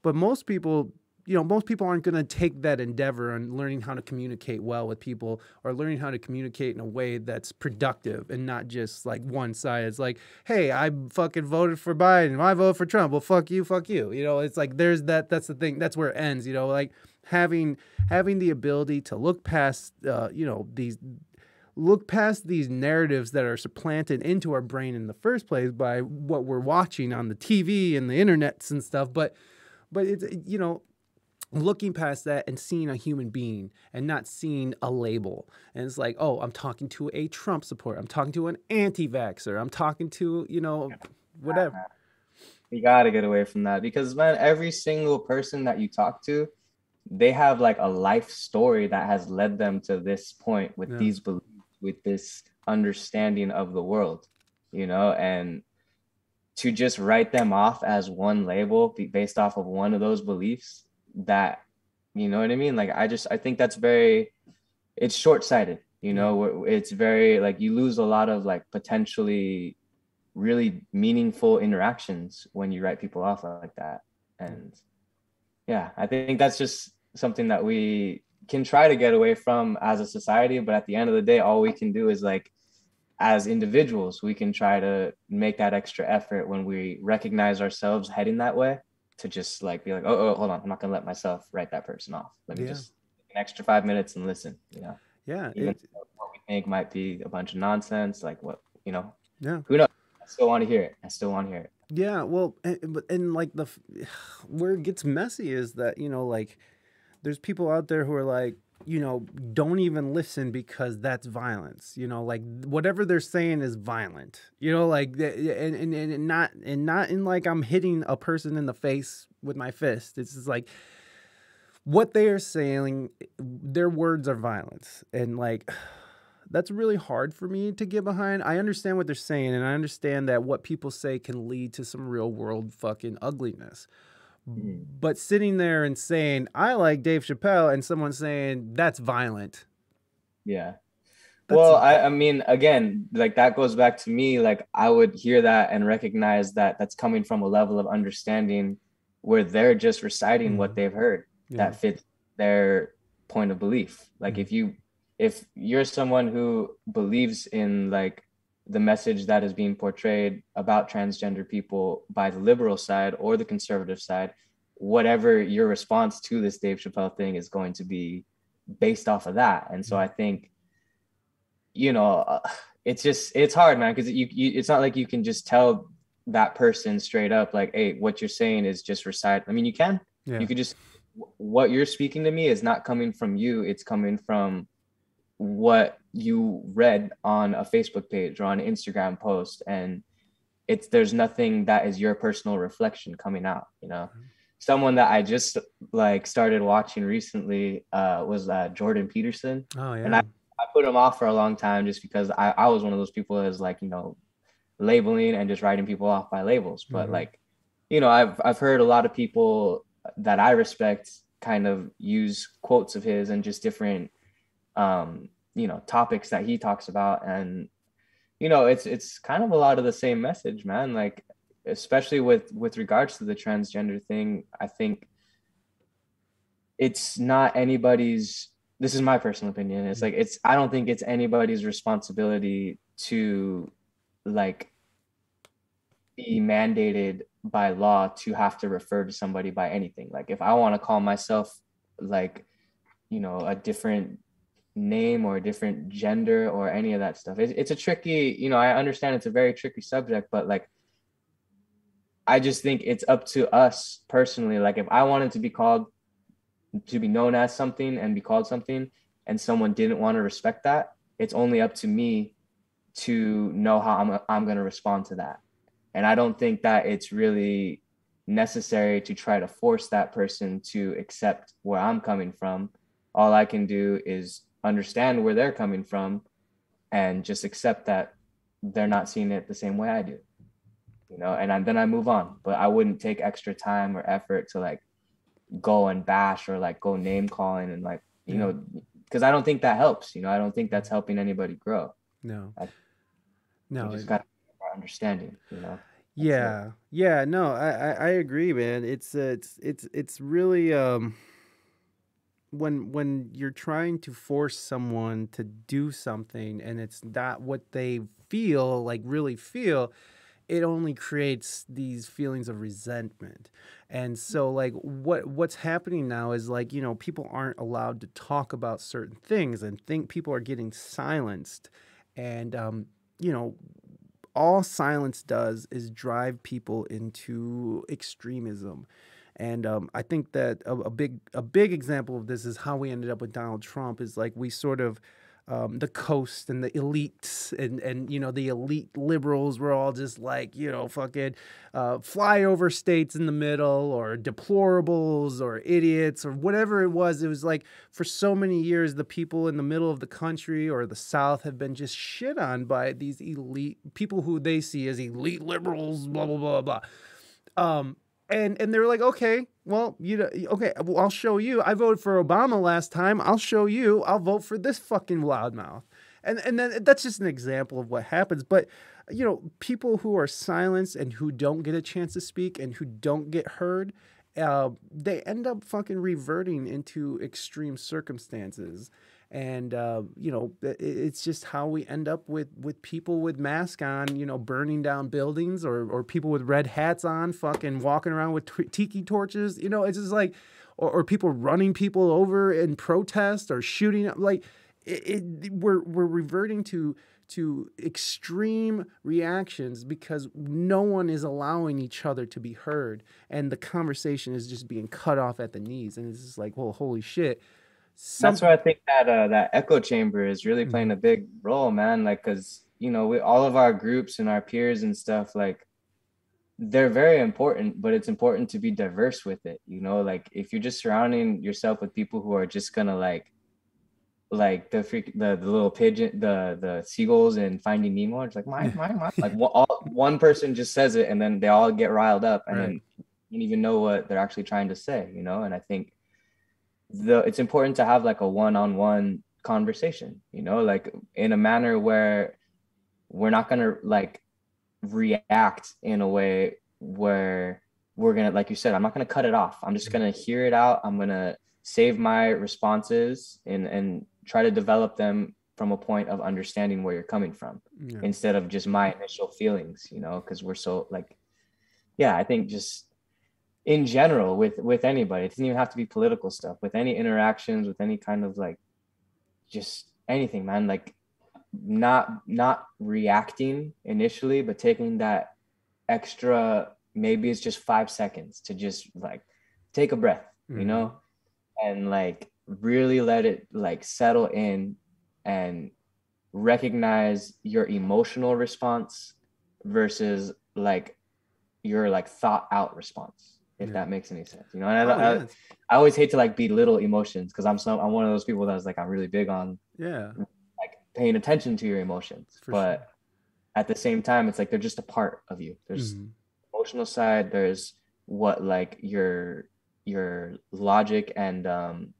But most people, you know, most people aren't going to take that endeavor on learning how to communicate well with people, or learning how to communicate in a way that's productive and not just like one side. It's like, hey, I fucking voted for Biden, I voted for Trump. Well, fuck you, fuck you. You know, it's like there's that. That's the thing. That's where it ends. You know, like having the ability to look past, you know, look past these narratives that are supplanted into our brain in the first place by what we're watching on the TV and the internets and stuff. But it's, you know, looking past that and seeing a human being and not seeing a label. And it's like, oh, I'm talking to a Trump supporter, I'm talking to an anti-vaxxer, I'm talking to, you know, whatever. You got to get away from that because man, every single person that you talk to, they have like a life story that has led them to this point with Yeah. these beliefs, with this understanding of the world, you know. And to just write them off as one label based off of one of those beliefs, that, you know what I mean? Like, I think that's very, it's short-sighted, you Yeah. know. It's very like, you lose a lot of like potentially really meaningful interactions when you write people off like that. Yeah. And yeah, I think that's just something that we can try to get away from as a society, but at the end of the day, all we can do is like, as individuals, we can try to make that extra effort when we recognize ourselves heading that way, to just like be like, oh, hold on, I'm not gonna let myself write that person off. Let me Yeah. just take an extra 5 minutes and listen, Yeah. even what we think might be a bunch of nonsense, like what, Yeah. who knows? I still want to hear it. I still want to hear it. Yeah. Well, and like where it gets messy is that, like, there's people out there who are like, don't even listen because that's violence. Like whatever they're saying is violent. Like and not in like I'm hitting a person in the face with my fist. It's just like what they are saying, their words are violence. And like that's really hard for me to get behind. I understand what they're saying, and I understand that what people say can lead to some real world fucking ugliness. Mhm. But sitting there and saying, I like Dave Chappelle, and someone saying, that's violent. Yeah. That's Well, a, I mean, again, like that goes back to me. Like, I would hear that and recognize that that's coming from a level of understanding where they're just reciting what mm, they've heard yeah. that fits their point of belief. Like, Mm, if you're someone who believes in like the message that is being portrayed about transgender people by the liberal side or the conservative side, whatever your response to this Dave Chappelle thing is going to be based off of that. And so mm, I think, it's hard, man, because it's not like you can just tell that person straight up like, hey, what you're saying is just recite. I mean, you yeah. could just, what you're speaking to me is not coming from you, it's coming from what you read on a Facebook page or on an Instagram post, and there's nothing that is your personal reflection coming out. Someone that I just like started watching recently was Jordan Peterson. Oh, And yeah. I put him off for a long time just because I was one of those people that is like, labeling and just writing people off by labels. But Mm-hmm. like, I've heard a lot of people that I respect kind of use quotes of his and just different topics that he talks about. And it's kind of a lot of the same message, man. Like, especially with regards to the transgender thing, I think it's not anybody's, this is my personal opinion, it's like, I don't think it's anybody's responsibility to like be mandated by law to have to refer to somebody by anything. Like, if I want to call myself like, a different name or a different gender or any of that stuff, it's a tricky, I understand it's a very tricky subject, but like, I just think it's up to us personally. Like, if I wanted to be known as something and be called something, and someone didn't want to respect that, it's only up to me to know how I'm going to respond to that. And I don't think that it's really necessary to try to force that person to accept where I'm coming from. All I can do is understand where they're coming from and just accept that they're not seeing it the same way I do, and then I move on. But I wouldn't take extra time or effort to like go and bash or like go name calling and like, Yeah. because I don't think that helps. I don't think that's helping anybody grow. No. I think No. just got understanding. That's it. Yeah. Yeah. No, I agree, man. It's really, when you're trying to force someone to do something and it's not what they feel, like really feel, it only creates these feelings of resentment. And so like what's happening now is like, people aren't allowed to talk about certain things and think people are getting silenced. And you know, all silence does is drive people into extremism. And I think that a big example of this is how we ended up with Donald Trump. Is like we sort of the coast and the elites and you know the elite liberals were all just like, you know, fucking flyover states in the middle, or deplorables, or idiots, or whatever it was. It was like for so many years the people in the middle of the country or the South have been just shit on by these elite people who they see as elite liberals, blah blah blah blah. And they were like, okay, well, you know, okay, well, I'll show you. I voted for Obama last time. I'll show you. I'll vote for this fucking loudmouth. And then that's just an example of what happens. But, you know, people who are silenced and who don't get a chance to speak and who don't get heard, they end up fucking reverting into extreme circumstances. And, you know, it's just how we end up with people with masks on, you know, burning down buildings, or people with red hats on, fucking walking around with tiki torches. You know, it's just like, or people running people over in protest or shooting. Like, we're reverting to extreme reactions because no one is allowing each other to be heard. And the conversation is just being cut off at the knees. And it's just like, well, holy shit. That's where I think that that echo chamber is really playing a big role, man. Like, cause you know, we all of our groups and our peers and stuff, like they're very important, but it's important to be diverse with it. You know, like if you're just surrounding yourself with people who are just gonna like the little pigeon, the seagulls and Finding Nemo, it's like mine. Like one person just says it, and then they all get riled up, and then you don't even know what they're actually trying to say. You know, and I think it's important to have like a one-on-one conversation, you know, like in a manner where we're not gonna like react in a way where we're gonna, like you said, I'm not gonna cut it off. I'm just gonna hear it out. I'm gonna save my responses and try to develop them from a point of understanding where you're coming from, instead of just my initial feelings, you know, because we're so like, yeah, I think just in general with anybody, it doesn't even have to be political stuff, with any interactions, with any kind of like just anything, man, like not reacting initially, but taking that extra, maybe it's just 5 seconds to just like take a breath, you know, and like really let it like settle in and recognize your emotional response versus like your like thought out response, if that makes any sense, you know. And I always hate to like belittle emotions, because I'm one of those people that's like, I'm really big on like paying attention to your emotions, but at the same time, it's like they're just a part of you. There's emotional side, there's what like your logic and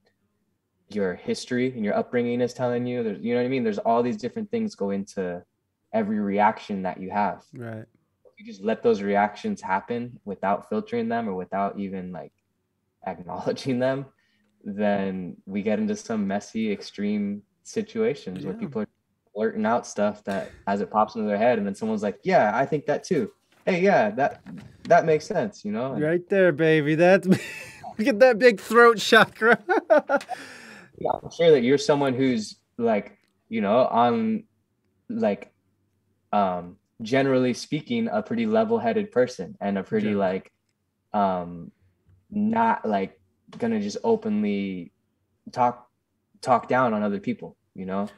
your history and your upbringing is telling you. There's, you know what I mean, there's all these different things go into every reaction that you have. Right. You just let those reactions happen without filtering them or without even like acknowledging them, then we get into some messy, extreme situations where people are blurting out stuff that as it pops into their head, and then someone's like, yeah, I think that too. Hey, yeah, that makes sense, you know? And right there, baby. That's look at that big throat chakra. yeah, I'm sure that you're someone who's like, you know, on like generally speaking, a pretty level-headed person, and a pretty like not like gonna just openly talk down on other people, you know.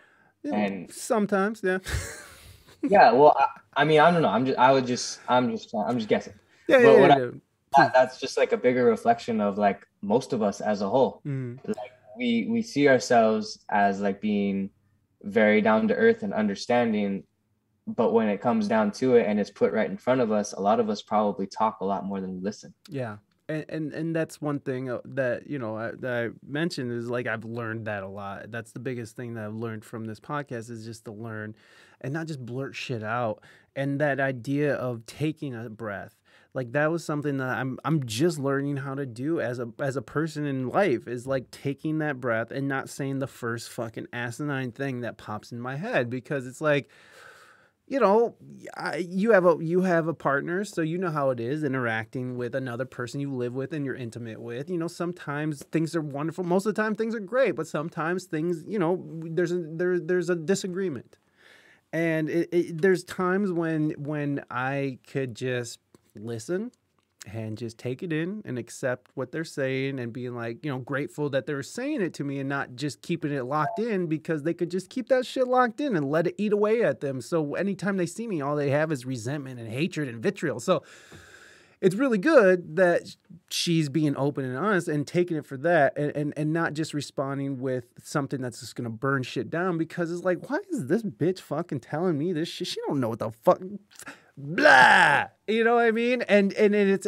And sometimes yeah, well, I mean, I don't know, I'm just guessing. That's just like a bigger reflection of like most of us as a whole. Like we see ourselves as like being very down to earth and understanding, but when it comes down to it and it's put right in front of us, a lot of us probably talk a lot more than we listen. Yeah. And that's one thing that, you know, that I mentioned is like, I've learned that a lot. That's the biggest thing that I've learned from this podcast, is just to learn and not just blurt shit out. And that idea of taking a breath, like that was something that I'm just learning how to do as a person in life, is like taking that breath and not saying the first fucking asinine thing that pops in my head, because it's like, you know, you have a partner, so you know how it is interacting with another person you live with and you're intimate with. You know, sometimes things are wonderful. Most of the time things are great, but sometimes things, you know, there's a disagreement. And there's times when I could just listen and just take it in and accept what they're saying and being like, you know, grateful that they're saying it to me and not just keeping it locked in, because they could just keep that shit locked in and let it eat away at them. So anytime they see me, all they have is resentment and hatred and vitriol. So it's really good that she's being open and honest and taking it for that, and not just responding with something that's just going to burn shit down, because it's like, why is this bitch fucking telling me this shit? She don't know what the fuck, blah, you know what I mean? And then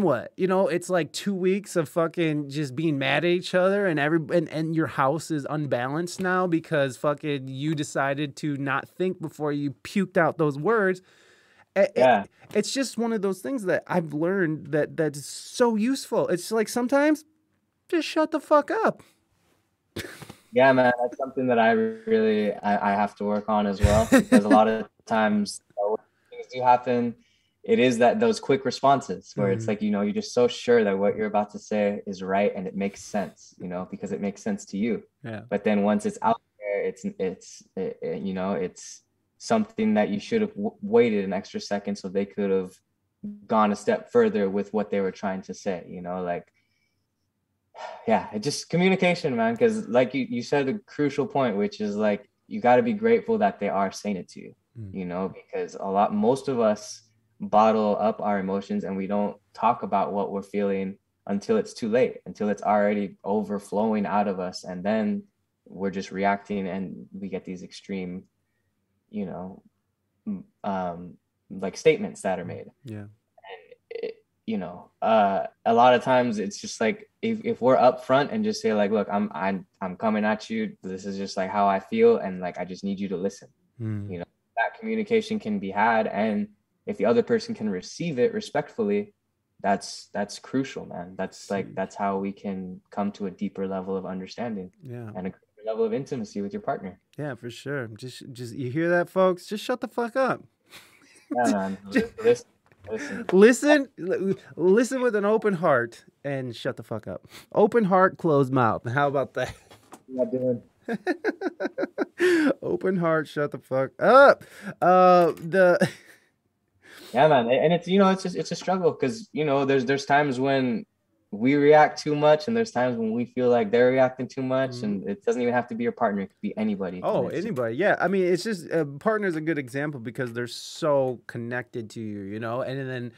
what? You know, it's like 2 weeks of fucking just being mad at each other, and and your house is unbalanced now because fucking you decided to not think before you puked out those words. Yeah. It's just one of those things that I've learned that's so useful. It's like sometimes just shut the fuck up. Yeah, man, that's something that I have to work on as well, because a lot of times, when things do happen, it is that those quick responses where it's like, you know, you're just so sure that what you're about to say is right and it makes sense, you know, because it makes sense to you. Yeah. But then once it's out there, you know, it's something that you should have waited an extra second so they could have gone a step further with what they were trying to say, you know, like, yeah, it just communication, man. Because like you said, the crucial point, which is like, you got to be grateful that they are saying it to you, you know, because most of us bottle up our emotions and we don't talk about what we're feeling until it's too late, until it's already overflowing out of us. And then we're just reacting and we get these extreme, you know, like statements that are made. Yeah. You know, a lot of times it's just like, if we're upfront and just say like, look, I'm coming at you, this is just like how I feel, and like I just need you to listen. You know, that communication can be had, and if the other person can receive it respectfully, that's crucial, man. That's how we can come to a deeper level of understanding, and a level of intimacy with your partner. Yeah, for sure. Just you hear that, folks? Just shut the fuck up. Yeah, man. Listen with an open heart and shut the fuck up. Open heart, closed mouth. How about that? Not doing. Open heart, shut the fuck up. Yeah, man, and it's, you know, it's a struggle, because, you know, there's times when we react too much, and there's times when we feel like they're reacting too much, and it doesn't even have to be your partner; it could be anybody. Oh, anybody, yeah. I mean, it's just partner's a good example because they're so connected to you, you know. And then,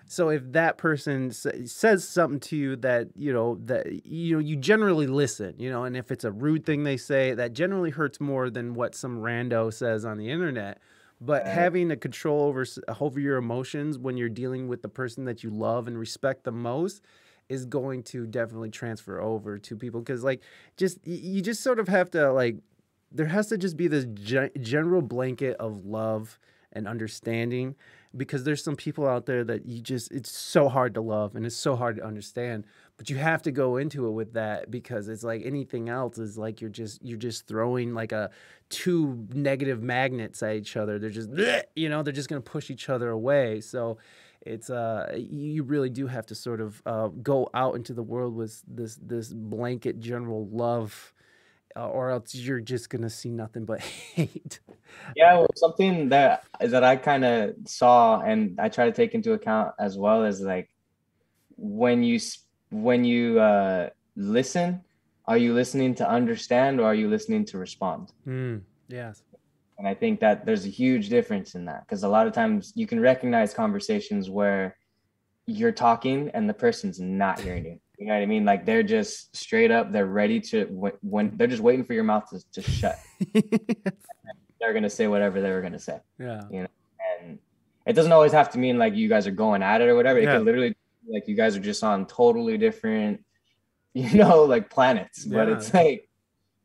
so if that person says something to you that you generally listen, you know, and if it's a rude thing they say, that generally hurts more than what some rando says on the internet. But having a control over your emotions when you're dealing with the person that you love and respect the most is going to definitely transfer over to people, because like you just sort of have to, like, there has to just be this general blanket of love and understanding, because there's some people out there that it's so hard to love and it's so hard to understand, but you have to go into it with that, because it's like anything else is like you're just throwing like two negative magnets at each other. They're just, you know, they're just going to push each other away. So it's you really do have to sort of go out into the world with this blanket general love, or else you're just gonna see nothing but hate. Yeah, well, something that I kind of saw and I try to take into account as well is like, when you listen, are you listening to understand, or are you listening to respond? Yes. And I think that there's a huge difference in that, because a lot of times you can recognize conversations where you're talking and the person's not hearing you. You know what I mean? Like, they're just straight up, they're ready to, when they're just waiting for your mouth to shut. They're going to say whatever they were going to say. Yeah. You know, and it doesn't always have to mean like you guys are going at it or whatever. It can literally be like you guys are just on totally different, you know, like planets. But it's like,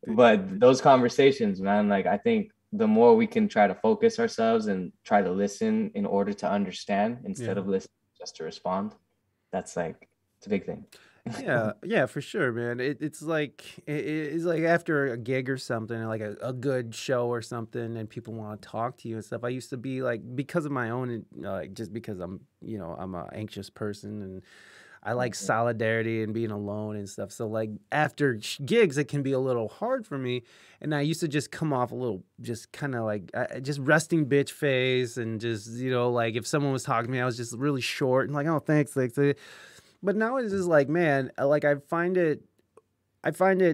but those conversations, man, like, I think the more we can try to focus ourselves and try to listen in order to understand instead of listening just to respond, that's like, it's a big thing. Yeah, for sure, man. It's like after a gig or something, like a good show or something, and people want to talk to you and stuff. I used to be like, because of my own, just because I'm an anxious person, and I like solidarity and being alone and stuff. So like after gigs, it can be a little hard for me. And I used to just come off a little, just kind of like just resting bitch face, and just, you know, like if someone was talking to me, I was just really short and like, oh, thanks, thanks. But now it's just like, man, like I find it,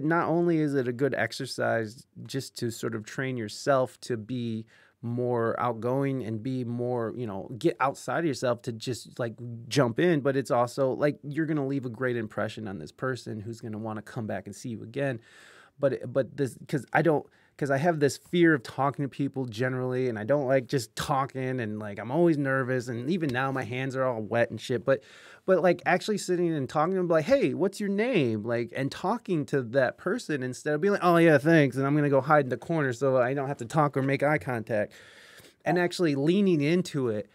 not only is it a good exercise just to sort of train yourself to be more outgoing and be more, you know, get outside of yourself to just like jump in, but it's also like you're going to leave a great impression on this person who's going to want to come back and see you again. But this, because I have this fear of talking to people generally, and I don't like just talking, and like I'm always nervous, and even now my hands are all wet and shit. But like actually sitting and talking to them, like, hey, what's your name? Like, and talking to that person instead of being like, oh yeah, thanks, and I'm gonna go hide in the corner so I don't have to talk or make eye contact, and actually leaning into it.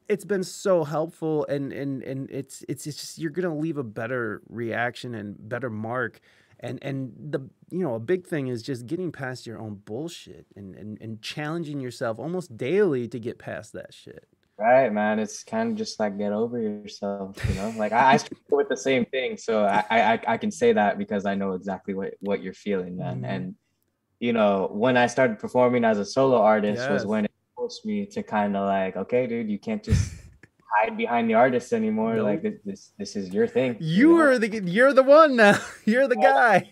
It's been so helpful, and it's just, you're gonna leave a better reaction and better mark. And the, you know, a big thing is just getting past your own bullshit, and challenging yourself almost daily to get past that shit. Right, man. It's kind of just like get over yourself, you know. Like I struggle with the same thing, so I can say that because I know exactly what you're feeling, man. And you know, when I started performing as a solo artist was Yes. when it forced me to kind of like, okay, dude, you can't just hide behind the artist anymore. Like Nope. this is your thing, you know. You're the one now. You're the guy.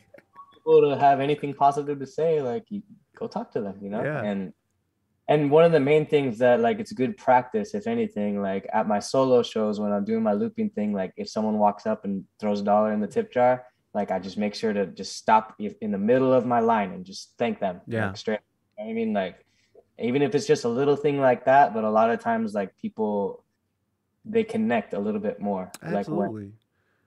People to have anything positive to say, like you go talk to them, you know. Yeah. And one of the main things that like it's good practice, if anything, like at my solo shows when I'm doing my looping thing, like if someone walks up and throws $1 in the tip jar, like I just make sure to just stop in the middle of my line and just thank them, Yeah. like straight. You know what I mean, like even if it's just a little thing like that, but a lot of times like people, they connect a little bit more, like Absolutely.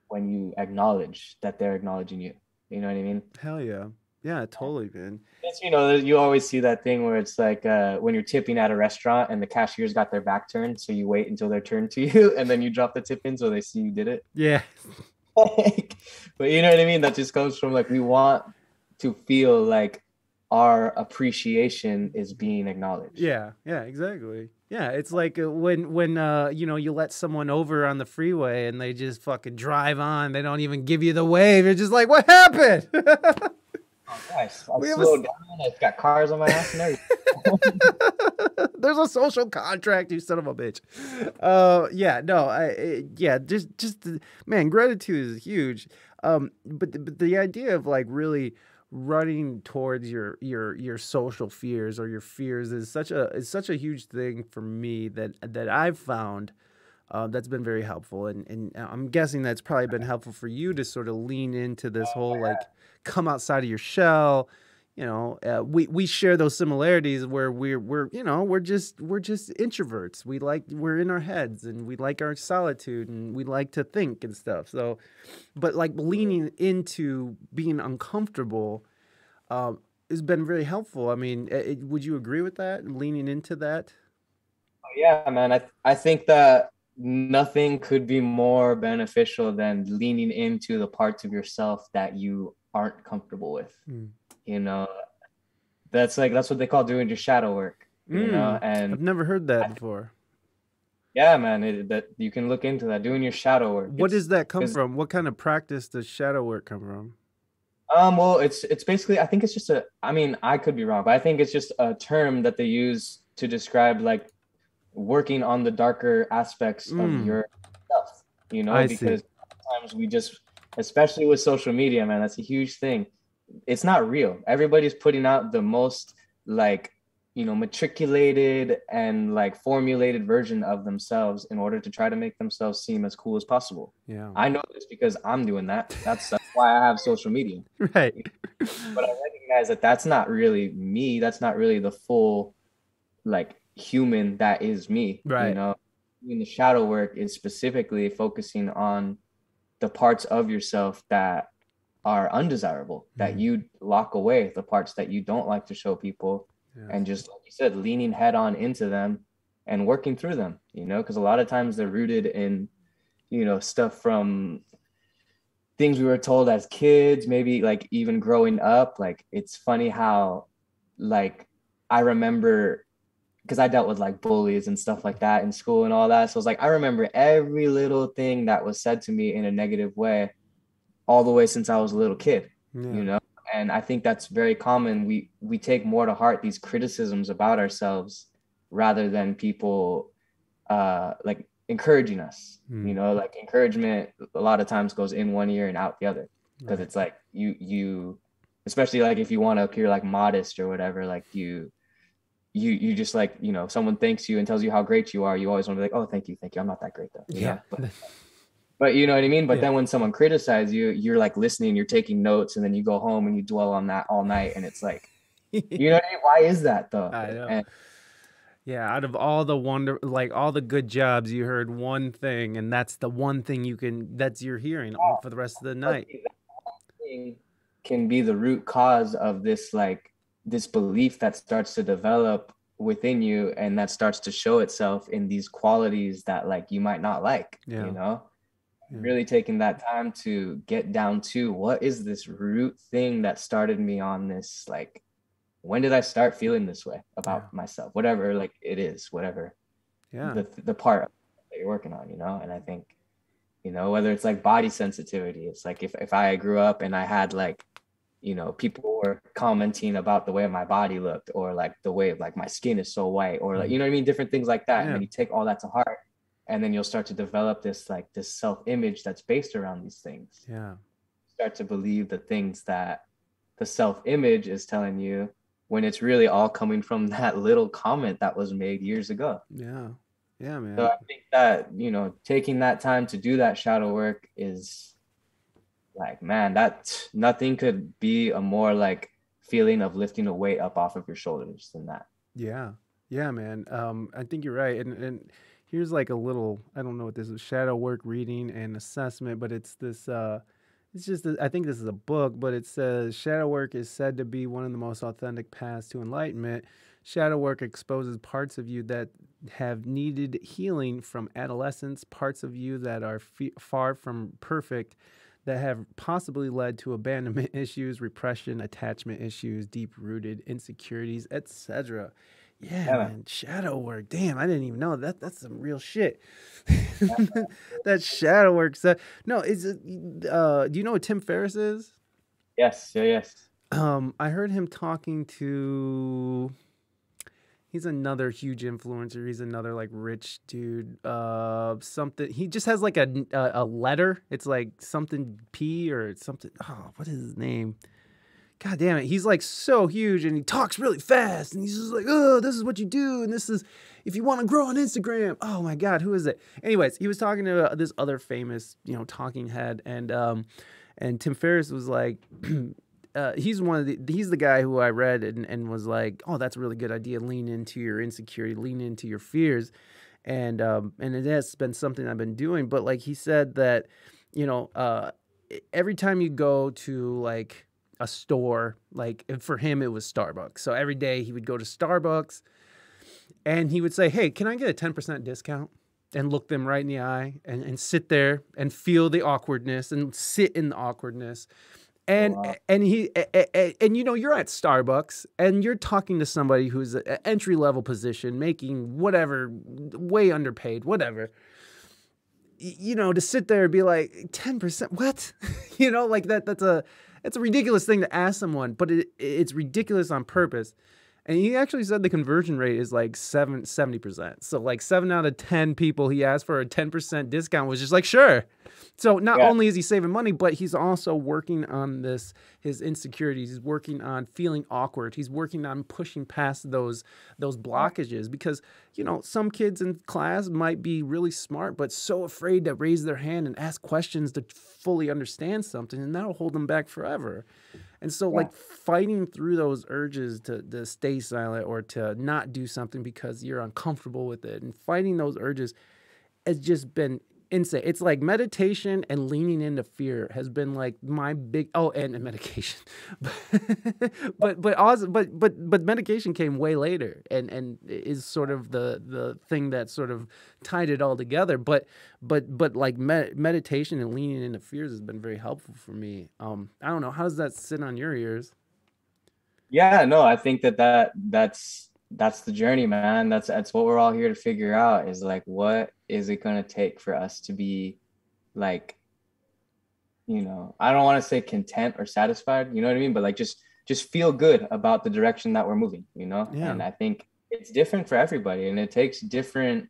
when you acknowledge that they're acknowledging you. You know what I mean? Hell yeah. Yeah, totally, man. It's, you know, you always see that thing where it's like when you're tipping at a restaurant and the cashier's got their back turned, so you wait until their turn to you, and then you drop the tip in so they see you did it. Yeah. But you know what I mean? That just comes from like we want to feel like our appreciation is being acknowledged. Yeah. Yeah, exactly. Yeah, it's like when you know, you let someone over on the freeway and they just fucking drive on. They don't even give you the wave. You're just like, what happened? Oh, nice. I We have slowed down. I've got cars on my ass and everything. There's a social contract, you son of a bitch. Yeah, no, yeah, just man, gratitude is huge. But the idea of like really running towards your social fears or your fears is such a huge thing for me that I've found. That's been very helpful, and I'm guessing that's probably been helpful for you to sort of lean into this whole like come outside of your shell. You know, we share those similarities where we're you know, we're just introverts. We're in our heads, and we like our solitude, and we like to think and stuff. So, but like leaning into being uncomfortable has been very helpful. I mean, would you agree with that? Leaning into that? Yeah, man. I think that nothing could be more beneficial than leaning into the parts of yourself that you aren't comfortable with. You know, that's what they call doing your shadow work, you know. And I've never heard that before. yeah, man, that you can look into that, doing your shadow work. What does that come from? What kind of practice does shadow work come from? Well, it's basically, I think it's just I mean, I could be wrong, but I think it's just a term that they use to describe like working on the darker aspects of yourself, you know. Because sometimes we just, especially with social media, man, that's a huge thing. It's not real. Everybody's putting out the most like, you know, matriculated and like formulated version of themselves in order to try to make themselves seem as cool as possible. Yeah. I know this because I'm doing that. That's why I have social media. Right. But I recognize that that's not really me. That's not really the full like human that is me. Right. You know, doing the shadow work is specifically focusing on the parts of yourself that are undesirable, that you lock away, the parts that you don't like to show people. And just like you said, leaning head on into them and working through them, you know, because a lot of times they're rooted in, you know, stuff from things we were told as kids, maybe like even growing up. Like it's funny how like I remember because I dealt with like bullies and stuff like that in school and all that. So it's like I remember every little thing that was said to me in a negative way all the way since I was a little kid, Yeah. you know? And I think that's very common. We take more to heart these criticisms about ourselves rather than people like encouraging us. You know, like encouragement a lot of times goes in one ear and out the other. Because Right. it's like you especially like if you want to appear like modest or whatever, like you just like, you know, someone thanks you and tells you how great you are, you always want to be like, oh, thank you, I'm not that great though, you Yeah. know. But you know what I mean. But Yeah. then when someone criticizes you, you're like listening, you're taking notes, and then you go home and you dwell on that all night, and it's like, you know what I mean? Why is that though? I know. And Yeah, out of all the like all the good jobs, you heard one thing, and that's the one thing that's you're hearing all for the rest of the but night. see, that thing can be the root cause of this like this belief that starts to develop within you, and that starts to show itself in these qualities that like you might not like, you Yeah. know. Yeah. Really taking that time to get down to what is this root thing that started me on this, like when did I start feeling this way Yeah. about myself, whatever like it is, whatever Yeah. the part that you're working on, you know. And I think, you know, whether it's like body sensitivity, it's like if I grew up and I had like, you know, people were commenting about the way my body looked, or like the way like my skin is so white, or like, Mhm. you know what I mean, different things like that. And Yeah. then you take all that to heart, and then you'll start to develop this like this self-image that's based around these things. Yeah. Start to believe the things that the self-image is telling you, when it's really all coming from that little comment that was made years ago. Yeah. Yeah, So man. I think that, you know, taking that time to do that shadow work is like, man, that nothing could be a more like feeling of lifting a weight up off of your shoulders than that. Yeah. Yeah, man. I think you're right. And here's like a little, I don't know what this is, shadow work reading and assessment, but it's this it's just I think this is a book, but it says shadow work is said to be one of the most authentic paths to enlightenment. Shadow work exposes parts of you that have needed healing from adolescence, parts of you that are far from perfect, that have possibly led to abandonment issues, repression, attachment issues, deep rooted insecurities, etc. Yeah, Yeah, man. man, shadow work. Damn, I didn't even know that. That's some real shit. That shadow work. So, no, is it? Do you know what Tim Ferriss is? Yes, yeah, yes. I heard him talking to. He's another huge influencer. He's another like rich dude. Something. He just has like a letter. It's like something P or something. Oh, what is his name? God damn it. He's like so huge and he talks really fast and he's just like, oh, this is what you do. And this is if you want to grow on Instagram. Oh my God, who is it? Anyways, he was talking to this other famous, talking head. And Tim Ferriss was like, he's he's the guy who I read and was like, oh, that's a really good idea. Lean into your insecurity, lean into your fears. And it has been something I've been doing. But like he said that, every time you go to like a store, like for him it was Starbucks. So every day he would go to Starbucks and he would say, hey, can I get a 10% discount? And look them right in the eye and sit there and feel the awkwardness and sit in the awkwardness. And Wow. and he and you're at Starbucks and you're talking to somebody who's an entry level position, making whatever, way underpaid, whatever. To sit there and be like 10%, what? Like that's a ridiculous thing to ask someone, but it's ridiculous on purpose. And he actually said the conversion rate is like 70%. So like 7 out of 10 people he asked for a 10% discount was just like, sure. So not Yeah. only is he saving money, but he's also working on his insecurities. He's working on feeling awkward. He's working on pushing past those blockages because, some kids in class might be really smart, but so afraid to raise their hand and ask questions to fully understand something, and that'll hold them back forever. And so, like, fighting through those urges to stay silent or to not do something because you're uncomfortable with it, and fighting those urges has just been insane. It's like meditation and leaning into fear has been like my big and medication, but medication came way later and is sort of the thing that sort of tied it all together. But like meditation and leaning into fears has been very helpful for me. I don't know, how does that sit on your ears? Yeah, no, I think that's that's the journey, man. That's what we're all here to figure out, is like, what is it gonna take for us to be like, I don't want to say content or satisfied, you know what I mean? But like just feel good about the direction that we're moving, Yeah. And I think it's different for everybody, and it takes different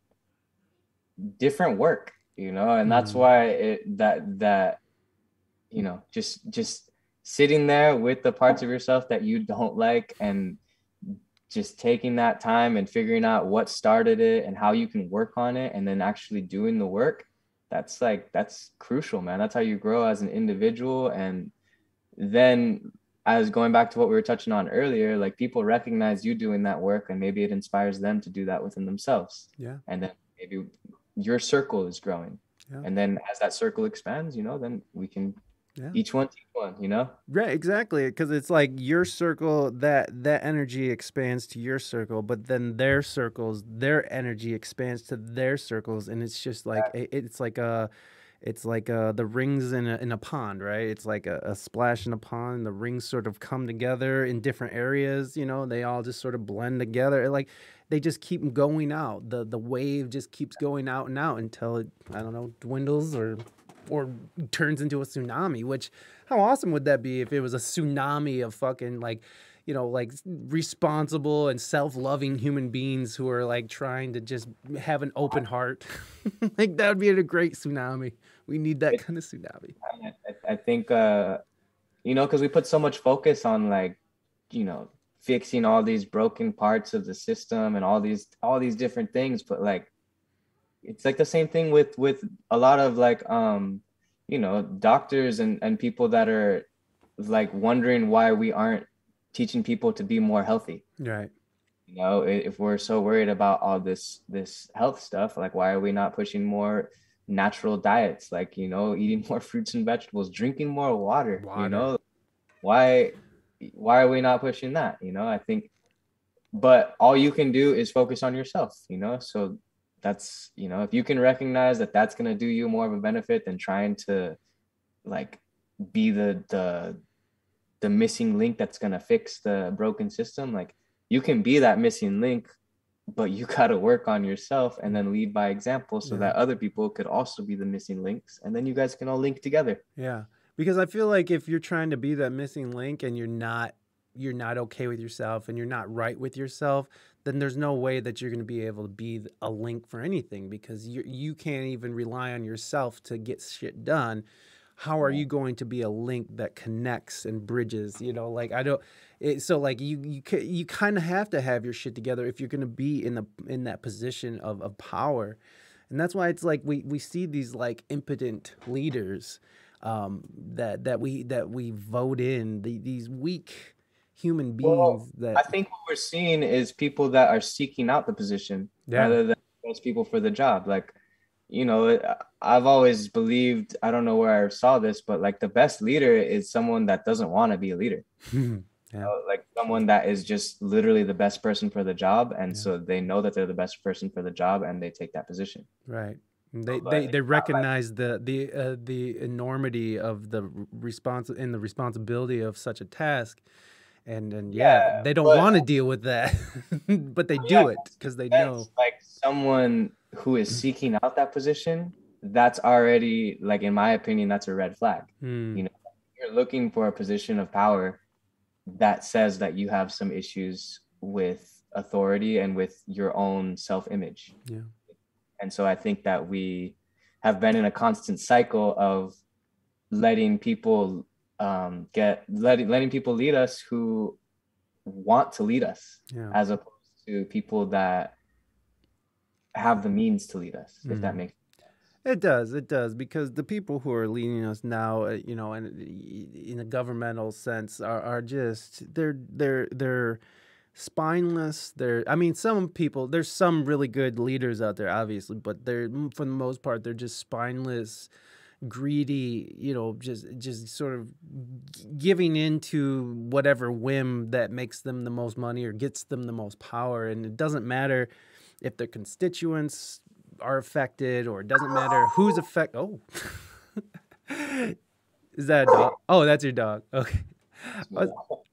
work, and that's Mm. why that just sitting there with the parts of yourself that you don't like, and just taking that time and figuring out what started it and how you can work on it, and then actually doing the work, that's crucial, man. That's how you grow as an individual. And then, as going back to what we were touching on earlier, like, people recognize you doing that work, and maybe it inspires them to do that within themselves. Yeah. And then maybe your circle is growing. Yeah. And then as that circle expands, then we can Yeah. each one teach one. Right, exactly. Because it's like your circle, that energy expands to your circle, but then their circles, their energy expands to their circles, and it's just like it's like the rings in a pond, right? It's like a splash in a pond. The rings sort of come together in different areas. They all just sort of blend together. Like they just keep going out. The wave just keeps going out and out until it, I don't know, dwindles or turns into a tsunami. Which, how awesome would that be if it was a tsunami of fucking like, like responsible and self-loving human beings who are like trying to just have an open heart. Like that would be a great tsunami. We need that kind of tsunami. I think because we put so much focus on, like, fixing all these broken parts of the system and all these different things, but like, it's like the same thing with a lot of, like, doctors and people that are like wondering why we aren't teaching people to be more healthy. Right. If we're so worried about all this health stuff, like, why are we not pushing more natural diets, like, eating more fruits and vegetables, drinking more water? Why are we not pushing that? I think, but all you can do is focus on yourself, so that's, if you can recognize that that's going to do you more of a benefit than trying to, like, be the missing link that's going to fix the broken system. Like, you can be that missing link, but you got to work on yourself and then lead by example, so that other people could also be the missing links, and then you guys can all link together. Yeah. Because I feel like if you're trying to be that missing link and you're not okay with yourself and you're not right with yourself, then there's no way that you're going to be able to be a link for anything, because you can't even rely on yourself to get shit done. How are you going to be a link that connects and bridges? Like, I don't. So like you kind of have to have your shit together if you're going to be in that position of power, and that's why it's like we see these like impotent leaders, that we vote in, these weak human beings I think what we're seeing is people that are seeking out the position rather than those people for the job. Like, I've always believed, I don't know where I saw this, but like, the best leader is someone that doesn't want to be a leader. Like someone that is just literally the best person for the job, and so they know that they're the best person for the job, and they take that position. Right. They recognize the enormity of the responsibility of such a task, and they don't want to deal with that, but they do it because they know. Like, someone who is seeking out that position, that's already, like, in my opinion, that's a red flag. You're looking for a position of power that says that you have some issues with authority and with your own self-image. Yeah. And so I think that we have been in a constant cycle of letting people letting people lead us who want to lead us, as opposed to people that have the means to lead us, if that makes sense. It does, because the people who are leading us now, and in a governmental sense, are just they're spineless. I mean, some people, there's some really good leaders out there, obviously, but they're, for the most part, they're just spineless, greedy, just sort of giving into whatever whim that makes them the most money or gets them the most power. And it doesn't matter if their constituents are affected, or it doesn't matter who's affected. Oh, is that a dog? Oh, that's your dog. Okay.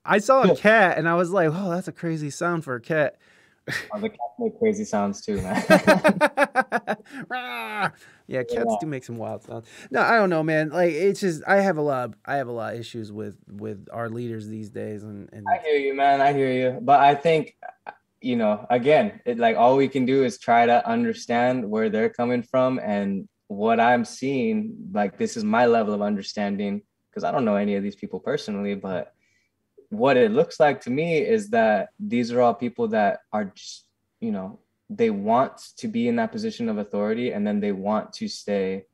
I saw a cat and I was like, oh, that's a crazy sound for a cat. Oh, the cats make crazy sounds too, man. Rah! Yeah, cats Yeah. do make some wild sounds. No, I don't know, man. Like it's just I have a lot of issues with our leaders these days, I and hear you, man. I hear you. But I think, you know, again, it like all we can do is try to understand where they're coming from and what I'm seeing. Like, this is my level of understanding because I don't know any of these people personally, but what it looks like to me is that these are all people that are just, you know, they want to be in that position of authority and then they want to stay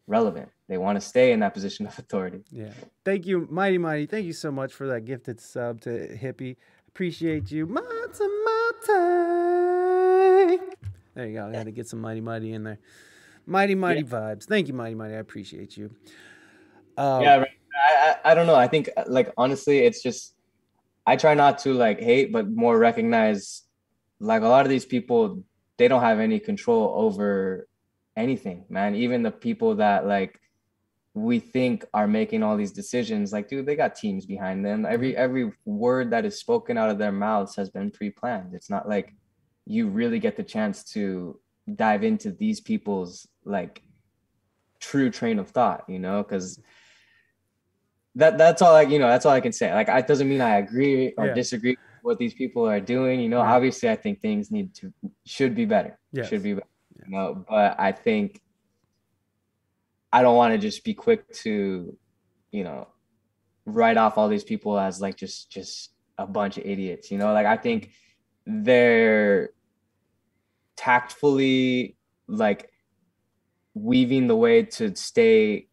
relevant. They want to stay in that position of authority. yeah. Thank you, Mighty Mighty. Thank you so much for that gifted sub to Hippie. Appreciate you. Mata Mata. There you go. I had to get some Mighty Mighty in there. Mighty Yeah. Mighty vibes. Thank you, Mighty Mighty. I appreciate you. Yeah. Right. I don't know. I think like honestly, it's just I try not to like hate, but more recognize like a lot of these people, they don't have any control over anything, man. Even the people that like we think are making all these decisions, like, dude, they got teams behind them. Every word that is spoken out of their mouths has been pre-planned. It's not like you really get the chance to dive into these people's like true train of thought, you know, because that's all like, you know, that's all I can say. Like, it doesn't mean I agree or Yeah. disagree with what these people are doing. You know, Right. obviously I think things should be better. Yes. Should be better. Yes. You know, but I think I don't want to just be quick to, you know, write off all these people as like just a bunch of idiots. You know, like I think they're tactfully like weaving the way to stay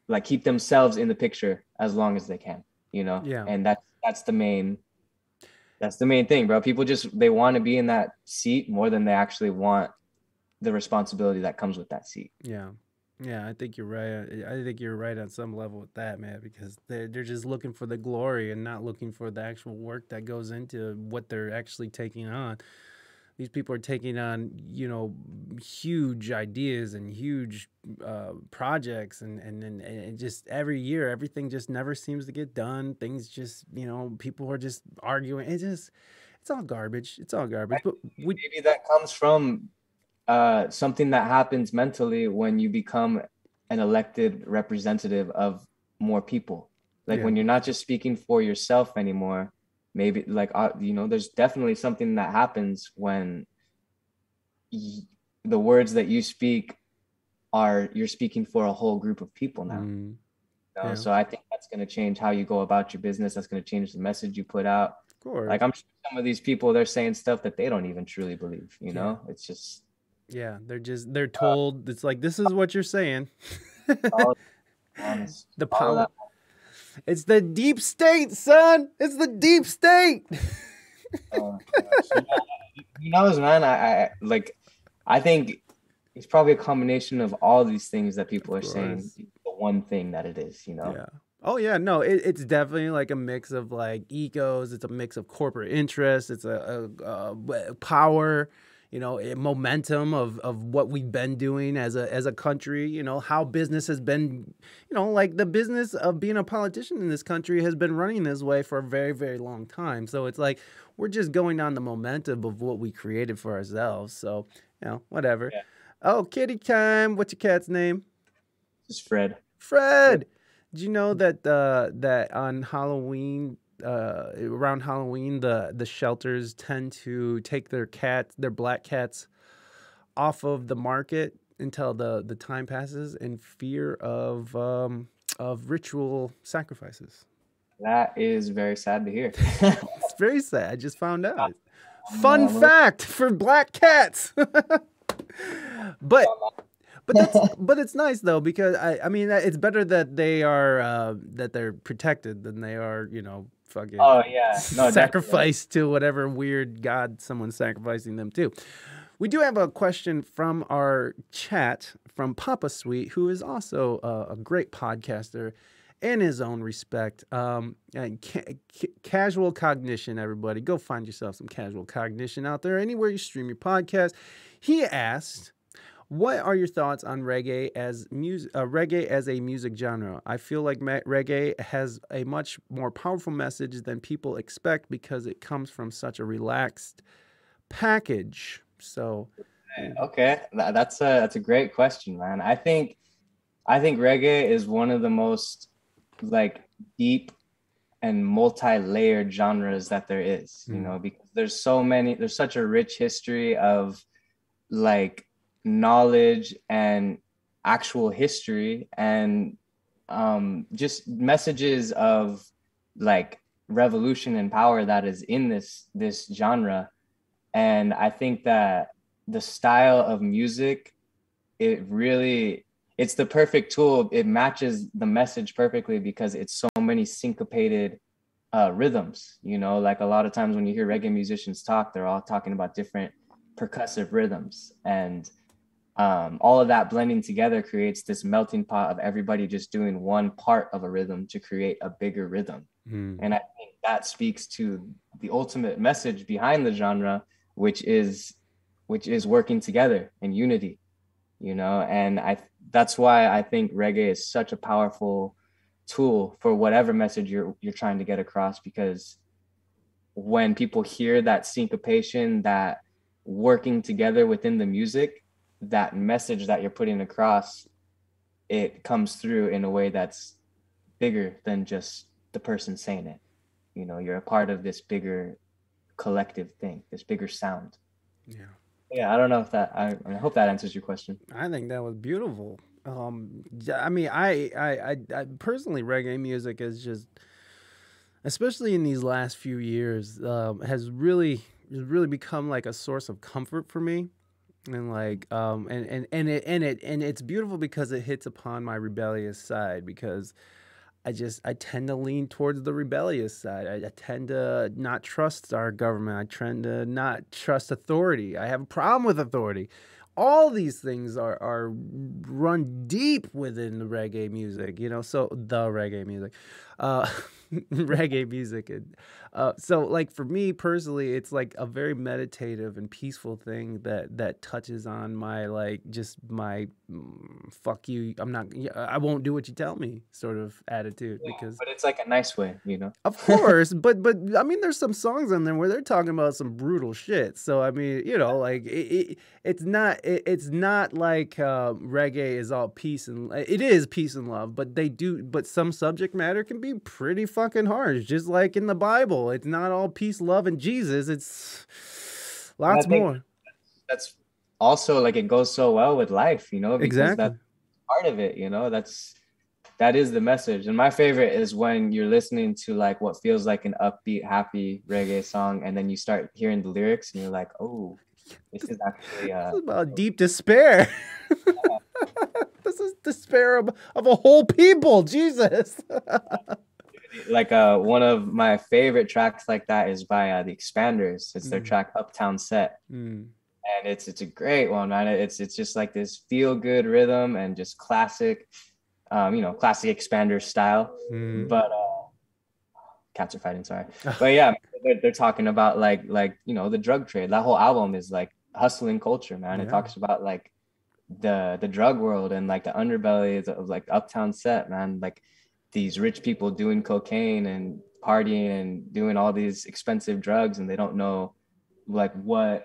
like keep themselves in the picture as long as they can, you know? Yeah. And that's the main thing, bro. People just they want to be in that seat more than they actually want the responsibility that comes with that seat. Yeah. Yeah, I think you're right. I think you're right on some level with that, man, because they're just looking for the glory and not looking for the actual work that goes into what they're actually taking on. These people are taking on, you know, huge ideas and huge projects, and just every year, everything just never seems to get done. Things just, you know, people are just arguing. It's all garbage. It's all garbage. But Maybe that comes from something that happens mentally when you become an elected representative of more people. Like yeah, when you're not just speaking for yourself anymore, maybe like you know, there's definitely something that happens when the words that you speak are you're speaking for a whole group of people now. You know? yeah, So I think that's going to change how you go about your business. That's going to change the message you put out. of course. Like I'm sure some of these people, they're saying stuff that they don't even truly believe. You know, it's just they're told it's like this is what you're saying. honest. The power. It's the deep state, son. It's the deep state. Oh, who knows, man? I like. I think it's probably a combination of all these things that people are saying. The one thing that it is, you know. Yeah. Oh yeah, no, it's definitely like a mix of like egos. It's a mix of corporate interests. It's a power, you know, momentum of what we've been doing as a country. You know how business has been, you know, like the business of being a politician in this country has been running this way for a very very long time. So it's like we're just going on the momentum of what we created for ourselves. So you know, whatever. Yeah. Oh, kitty time. What's your cat's name? Just Fred. Fred. Did you know that that on Halloween, around Halloween, the shelters tend to take their black cats, off of the market until the time passes in fear of ritual sacrifices. That is very sad to hear. It's very sad. I just found out. Fun fact for black cats. But it's nice though because I mean it's better that they are that they're protected than they are, you know, fucking sacrificed to whatever weird god someone's sacrificing them to. We do have a question from our chat from Papa Sweet, who is also a great podcaster in his own respect. And casual cognition, everybody, go find yourself some casual cognition out there anywhere you stream your podcast. He asked, what are your thoughts on reggae as a music genre? I feel like reggae has a much more powerful message than people expect because it comes from such a relaxed package. So, Okay, that's a great question, man. I think reggae is one of the most like deep and multi-layered genres that there is, you mm, know, because there's such a rich history of like knowledge and actual history and just messages of like revolution and power that is in this genre. And I think that the style of music, it really, it's the perfect tool. It matches the message perfectly because it's so many syncopated rhythms, you know, like a lot of times when you hear reggae musicians talk, they're all talking about different percussive rhythms, and all of that blending together creates this melting pot of everybody just doing one part of a rhythm to create a bigger rhythm. mm, And I think that speaks to the ultimate message behind the genre, which is working together in unity, you know. And that's why I think reggae is such a powerful tool for whatever message you're trying to get across, because when people hear that syncopation, that working together within the music, that message that you're putting across, it comes through in a way that's bigger than just the person saying it. You know, you're a part of this bigger collective thing, this bigger sound. yeah. Yeah, I don't know if that, I hope that answers your question. I think that was beautiful. Yeah, I mean, I personally, reggae music is just, especially in these last few years, has really become like a source of comfort for me. And like and it's beautiful because it hits upon my rebellious side, because I tend to lean towards the rebellious side. I tend to not trust our government. I tend to not trust authority. I have a problem with authority. All these things are run deep within the reggae music, you know. So the reggae music, uh, reggae music, and so like for me personally, it's like a very meditative and peaceful thing that touches on my like just my fuck you. I'm not. I won't do what you tell me sort of attitude, Yeah, because but it's like a nice way, you know. of course, but I mean, there's some songs on there where they're talking about some brutal shit. So I mean, you know, like it's not like reggae is all peace and it is peace and love, but but some subject matter can be pretty fucking harsh, just like in the Bible. It's not all peace, love, and Jesus. It's And I lots think more. that's also like it goes so well with life, you know, because that's Exactly. part of it, you know. That is the message. And my favorite is when you're listening to like what feels like an upbeat, happy reggae song, and then you start hearing the lyrics, and you're like, oh, this is actually This is about deep despair. yeah, This is despair of a whole people. Jesus. like one of my favorite tracks like that is by the Expanders. It's their Mm, track Uptown Set. mm, And it's a great one, man. It's just like this feel good rhythm and just classic, you know, classic Expander style. mm. But cats are fighting, sorry. But yeah, they're talking about like you know, the drug trade. That whole album is like hustling culture, man. It Yeah. talks about like the drug world and like the underbelly of like Uptown Set, man. Like these rich people doing cocaine and partying and doing all these expensive drugs, and they don't know like what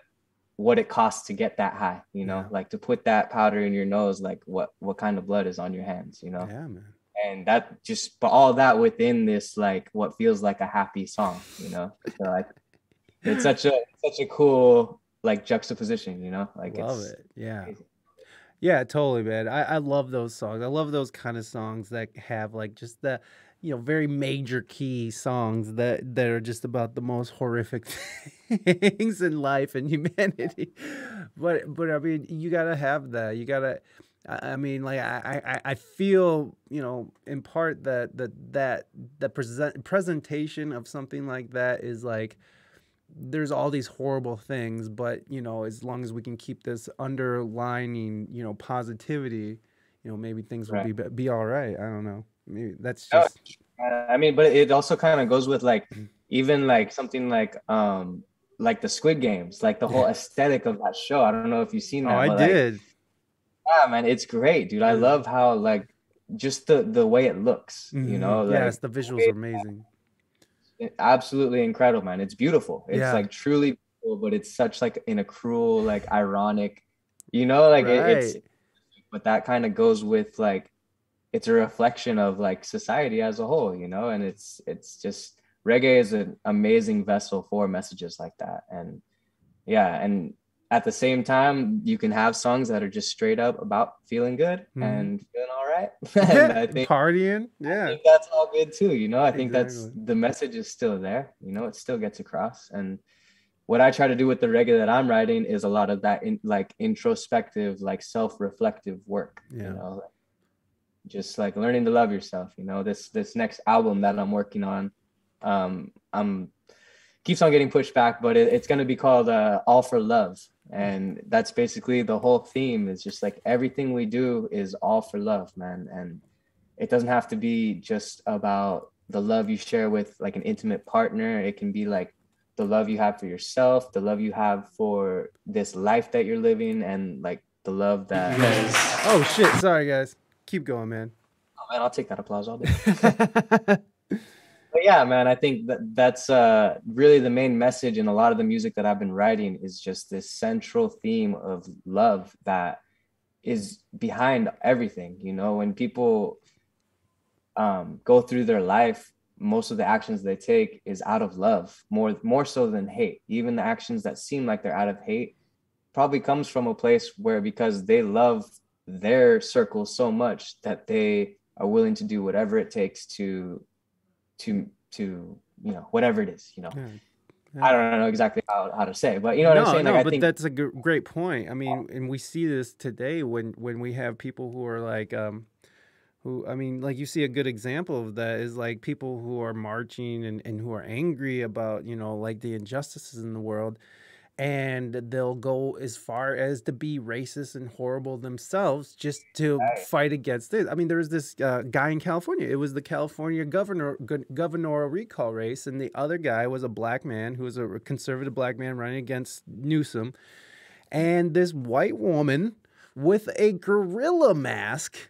it costs to get that high, you know, Yeah. like to put that powder in your nose, like what kind of blood is on your hands, you know. Yeah, man. And that just, but all that within this like what feels like a happy song, you know. So like it's such a cool like juxtaposition, you know, like Love it's it. Yeah. amazing. Yeah, totally, man. I love those songs. I love those kind of songs that have like just the, very major key songs that are just about the most horrific things in life and humanity. But I mean, you gotta have that. You gotta. I mean, like I feel, in part that the presentation of something like that is like there's all these horrible things, but as long as we can keep this underlining, positivity, maybe things will Right. be all right. I don't know. Maybe that's No, just I mean, but it also kind of goes with like even like something like the Squid Games, like the yeah. whole aesthetic of that show. I don't know if you've seen Oh, that, I but like did. yeah, man, it's great, dude. I Yeah. love how like just the way it looks, you know, Yes, like the visuals are amazing. absolutely incredible, man. It's beautiful. It's Yeah. like truly. but it's such like in a cruel, like ironic, you know, like it's, Right. but that kind of goes with like, it's a reflection of like society as a whole, you know, and it's just reggae is an amazing vessel for messages like that. And yeah, and at the same time, you can have songs that are just straight up about feeling good Hmm. and feeling all right. And Yeah. Partying. I Yeah. think that's all good too, you know. I think that's Exactly. the message is still there, you know, it still gets across. And what I try to do with the reggae that I'm writing is a lot of that in like introspective, like self-reflective work, you Yeah. know, just like learning to love yourself, you know. This next album that I'm working on, I'm keeps on getting pushed back, but it's going to be called All for Love. And that's basically the whole theme is just like everything we do is all for love, man. And it doesn't have to be just about the love you share with like an intimate partner. It can be like the love you have for yourself, the love you have for this life that you're living, and like the love that, Oh shit! Sorry, guys. Keep going, man. oh man, I'll take that applause all day. But yeah, man, I think that's really the main message in a lot of the music that I've been writing is just this central theme of love that is behind everything. You know, when people go through their life, most of the actions they take is out of love, more so than hate. Even the actions that seem like they're out of hate probably comes from a place where because they love their circle so much that they are willing to do whatever it takes to you know, whatever it is, you know. Yeah. I Yeah. don't know exactly how to say, but you know what I'm No, saying. Like no, I but think that's a great point. I mean, and we see this today when we have people who are like, who, I mean, like you see a good example of that is like people who are marching and who are angry about, you know, like the injustices in the world, and they'll go as far as to be racist and horrible themselves just to fight against it. I mean, there was this guy in California. It was the California governorial recall race, and the other guy was a black man who was a conservative black man running against Newsom, and this white woman with a gorilla mask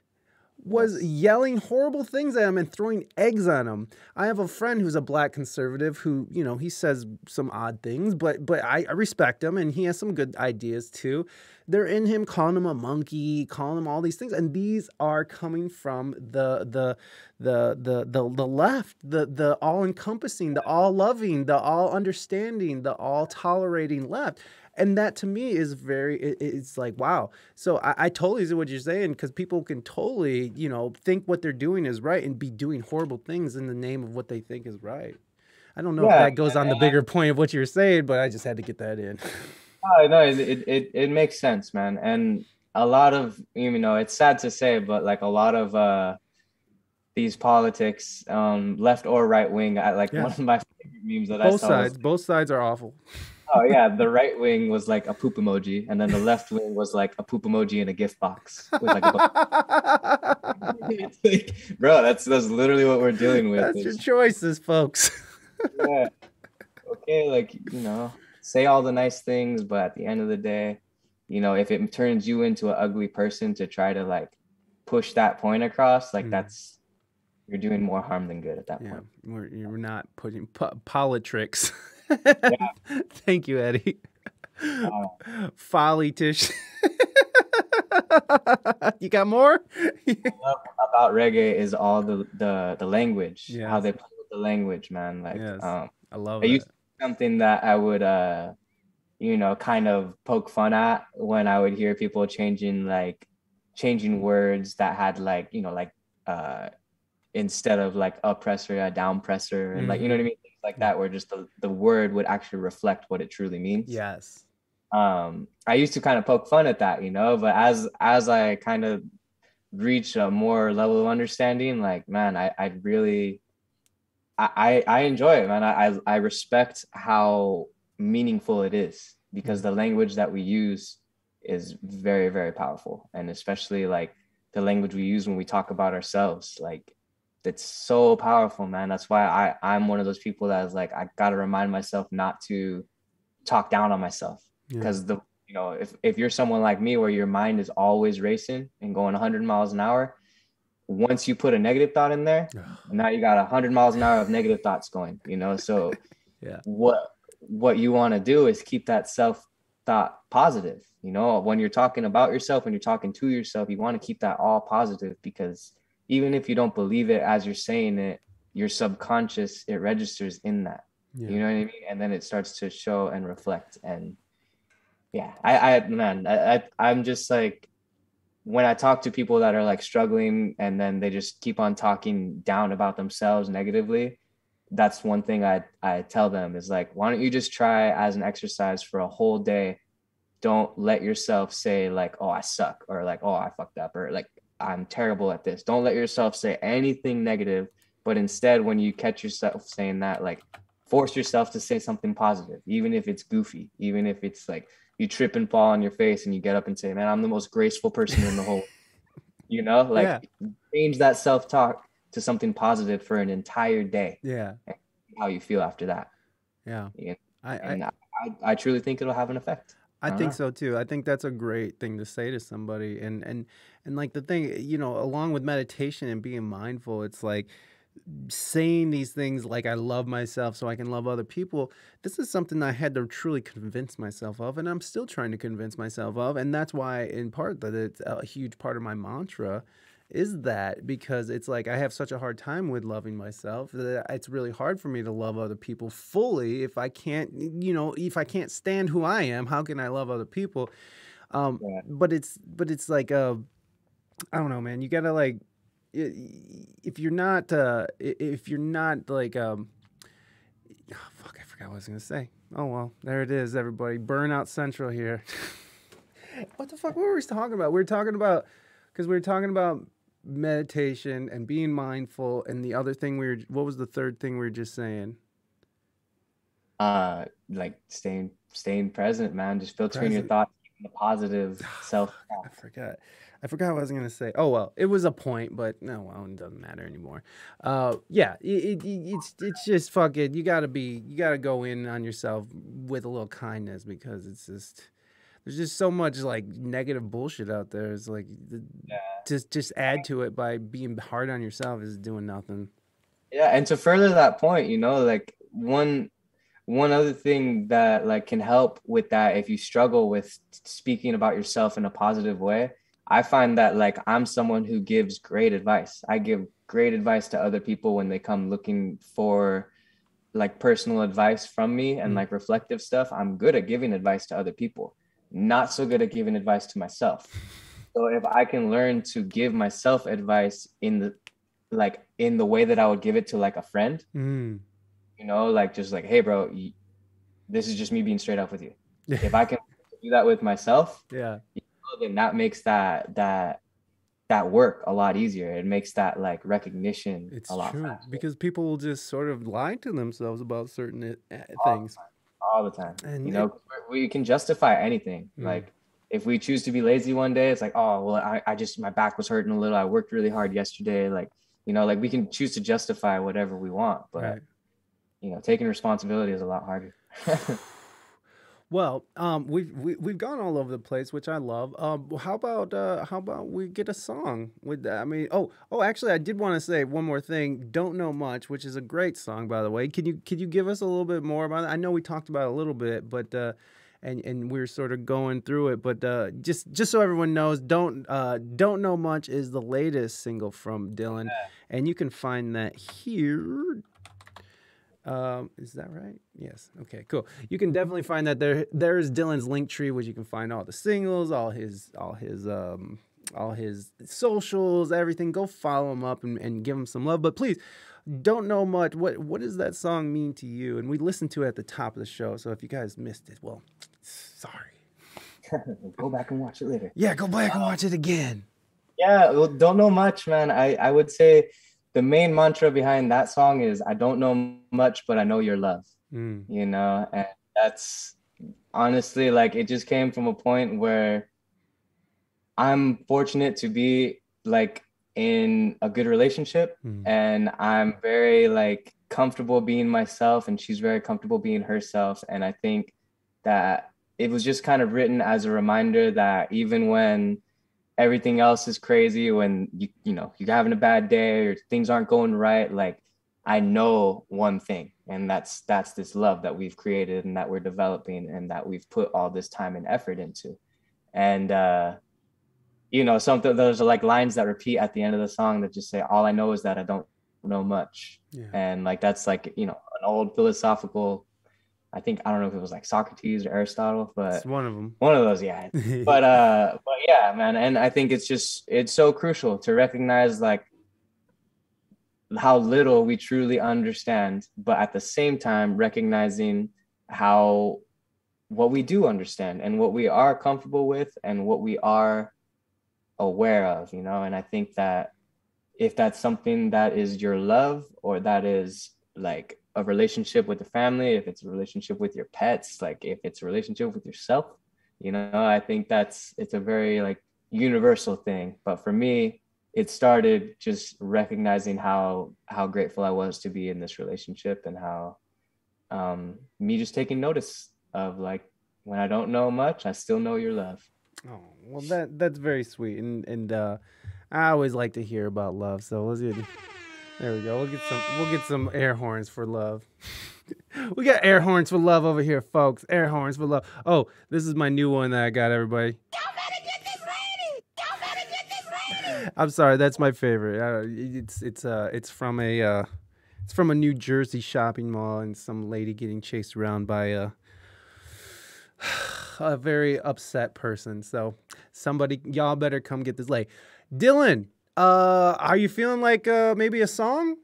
was yes, yelling horrible things at him and throwing eggs on him. I have a friend who's a black conservative who, you know, he says some odd things, but I respect him and he has some good ideas too. They're in him calling him a monkey, calling him all these things, and these are coming from the left, the all encompassing, the all loving, the all understanding, the all tolerating left. And that to me is very, it's like, wow. So I totally see what you're saying, because people can totally, you know, think what they're doing is right and be doing horrible things in the name of what they think is right. I don't know if yeah, that goes on the bigger point of what you're saying, but I just had to get that in. no, it makes sense, man. And a lot of, you know, it's sad to say, but like a lot of these politics, left or right wing, I like one Yeah. of my favorite memes that I saw was, Both sides are awful. oh yeah, the right wing was like a poop emoji, and then the left wing was like a poop emoji in a gift box with like a bunch. It's like, bro, that's literally what we're dealing with. That's your Is choices, folks. yeah, okay, like, you know, say all the nice things, but at the end of the day, you know, if it turns you into an ugly person to try to like push that point across, like Mm, that's, you're doing more harm than good at that yeah, point. you're not putting politricks. Yeah. Thank you, Eddie. Uh, Folly tish. You got more? love about reggae is all the language, how Yes. they play with the language, man. Like, Yes. I love I used that. to be something that I would you know, kind of poke fun at when I would hear people changing words that had like, you know, like uh instead of like oppressor, a downpressor, and like, you know Mm-hmm. what I mean? Things like that, where just the word would actually reflect what it truly means. Yes. I used to kind of poke fun at that, you know, but as I kind of reach a more level of understanding, like, man, I really I enjoy it, man. I respect how meaningful it is, because Mm. the language that we use is very, very powerful. And especially like the language we use when we talk about ourselves, like it's so powerful, man. That's why I'm one of those people that is like, I gotta remind myself not to talk down on myself. Yeah. Because the, you know, if you're someone like me where your mind is always racing and going 100 miles an hour, once you put a negative thought in there, now you got 100 miles an hour of negative thoughts going, you know. So Yeah. what what you want to do is keep that self-thought positive. You know, when you're talking about yourself, when you're talking to yourself, you want to keep that all positive, because even if you don't believe it as you're saying it, your subconscious, it registers in that. Yeah. You know what I mean? And then it starts to show and reflect. And yeah, I'm just like, when I talk to people that are like struggling and then they just keep on talking down about themselves negatively, that's one thing I tell them is like, why don't you just try as an exercise for a whole day? Don't let yourself say like, oh, I suck, or like, oh, I fucked up, or like, I'm terrible at this. Don't let yourself say anything negative, but instead, when you catch yourself saying that, like, force yourself to say something positive, even if it's goofy, even if it's like you trip and fall on your face and you get up and say, man, I'm the most graceful person in the whole, you know, Yeah. like change that self-talk to something positive for an entire day. Yeah. And how you feel after that. Yeah. Yeah. I And I truly think it'll have an effect. I I don't think know. so too. I think that's a great thing to say to somebody. And like the thing, along with meditation and being mindful, it's like saying these things like I love myself so I can love other people. This is something I had to truly convince myself of, and I'm still trying to convince myself of. And that's why, in part, that it's a huge part of my mantra is that, because it's like I have such a hard time with loving myself that it's really hard for me to love other people fully if I can't, if I can't stand who I am. How can I love other people? Yeah. But it's like I don't know, man. You gotta like if you're not like oh, fuck, I forgot what I was gonna say. Oh well, there it is, everybody. Burnout Central here. What the fuck? What were we talking about? Because we were talking about meditation and being mindful, and the other thing what was the third thing we were just saying? Like staying present, man. Just filtering your Present. thoughts, keeping the positive Oh, self. fuck, I forgot. I forgot what I was gonna say. Oh well, it was a point, but no, well, it doesn't matter anymore. Yeah, it's just fuck it. You gotta go in on yourself with a little kindness, because it's just there's just so much like negative bullshit out there. It's like just add to it by being hard on yourself is doing nothing. Yeah, and to further that point, you know, like one other thing that like can help with that, if you struggle with speaking about yourself in a positive way, I find that like I'm someone who gives great advice. I give great advice to other people when they come looking for like personal advice from me and Mm. like reflective stuff. I'm good at giving advice to other people, not so good at giving advice to myself. So if I can learn to give myself advice in the way that I would give it to like a friend, Mm. you know, like just like, hey, bro, this is just me being straight up with you. If I can do that with myself, Yeah. you know, then that makes that work a lot easier. It makes that like recognition It's a lot true, faster. because people will just sort of lie to themselves about certain All things, all the time. You and know, we can justify anything. mm, Like if we choose to be lazy one day, it's like, oh, well, I just, my back was hurting a little. I worked really hard yesterday. Like, you know, like we can choose to justify whatever we want, but, right. you know, taking responsibility is a lot harder. Well, we've gone all over the place, which I love. How about we get a song with that? I mean, actually, I did want to say one more thing. Don't know much, which is a great song, by the way. Can you give us a little bit more about it? I know we talked about it a little bit, but and we're sort of going through it, but just so everyone knows, don't know much is the latest single from Dylan, and you can find that here. Is that right? Yes. Okay, cool. You can definitely find that there's Dylan's link tree, which you can find all the singles, all his socials, everything. Go follow him up and give him some love. But please, don't know much. What does that song mean to you? And we listened to it at the top of the show. So if you guys missed it, well, sorry. Go back and watch it later. Yeah, go back and watch it again. Yeah, well, don't know much, man. I would say the main mantra behind that song is I don't know much, but I know your love, Mm, you know? And that's honestly like it just came from a point where I'm fortunate to be like in a good relationship, mm, and I'm very like comfortable being myself and she's very comfortable being herself. And I think that it was just kind of written as a reminder that even when everything else is crazy, when you know you're having a bad day or things aren't going right, like I know one thing, and that's this love that we've created and that we're developing and that we've put all this time and effort into. And you know, something those are like lines that repeat at the end of the song that just say, all I know is that I don't know much. Yeah. And like that's like, you know, an old philosophical, I don't know if it was like Socrates or Aristotle, It's but one of them. one of those, yeah. But yeah, man. And I think it's so crucial to recognize like how little we truly understand, but at the same time recognizing how what we do understand and what we are comfortable with and what we are aware of, you know. And I think that if that's something that is your love, or that is like a relationship with the family, if it's a relationship with your pets, like if it's a relationship with yourself, you know, I think it's a very like universal thing. But for me, it started just recognizing how grateful I was to be in this relationship, and how me just taking notice of like, when I don't know much, I still know your love. Oh, well, that's very sweet, and I always like to hear about love. So let's get there we go. We'll get some air horns for love. We got air horns for love over here, folks. Air horns for love. Oh, this is my new one that I got, everybody. Y'all better get this lady. Y'all better get this lady. I'm sorry, that's my favorite. It's from a New Jersey shopping mall, and some lady getting chased around by a very upset person. So somebody, y'all better come get this lady. Dylan, are you feeling like maybe a song?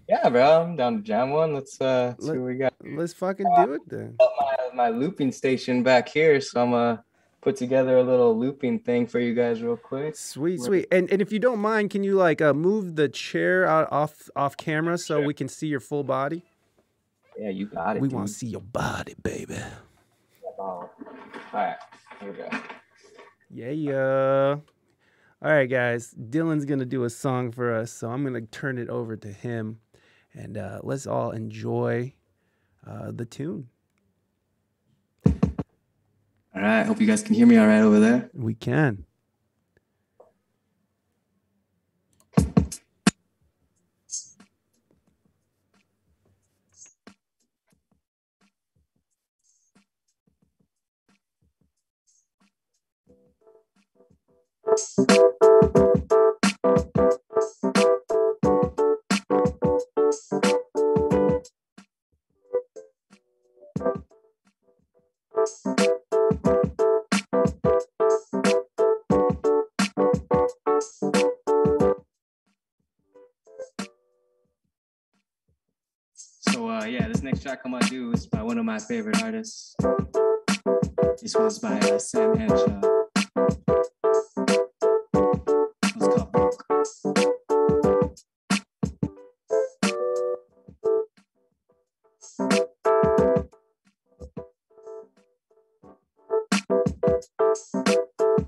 Yeah, bro, I'm down to jam one. Let's see what we got. Let's fucking do it then. My looping station back here, so I'm gonna put together a little looping thing for you guys real quick. Sweet, sweet. And if you don't mind, can you like move the chair out off camera so we can see your full body? Yeah, you got it. We want to see your body, baby. All right, here we go. Yeah. All right, guys. Dylan's gonna do a song for us, so I'm gonna turn it over to him, and let's all enjoy the tune. All right. Hope you guys can hear me all right over there. We can. So yeah, this next track I'm gonna do is by one of my favorite artists. This one's by Sam Henshaw. It's called Broke.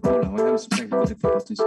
Hold on, we're having some technical difficulties.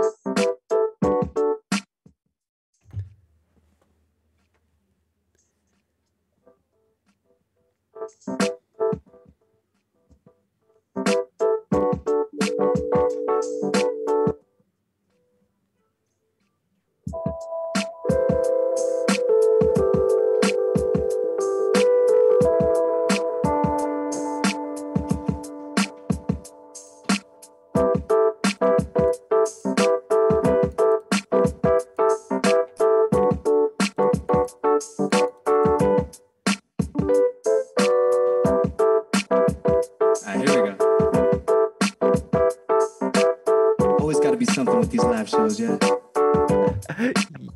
Something with these live shows, yeah.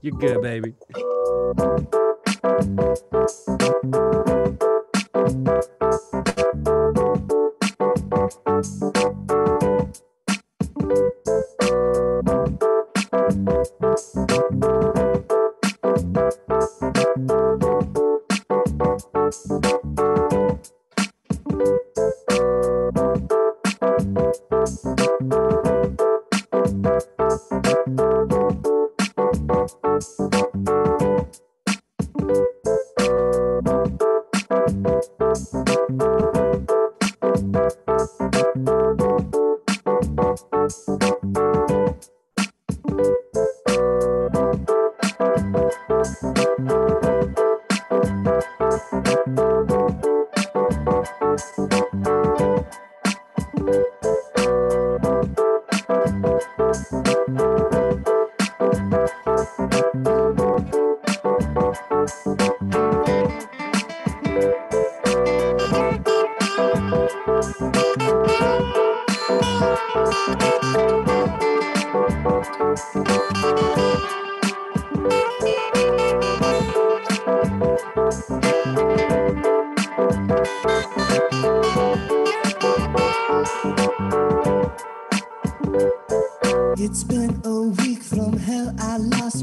You're good, baby.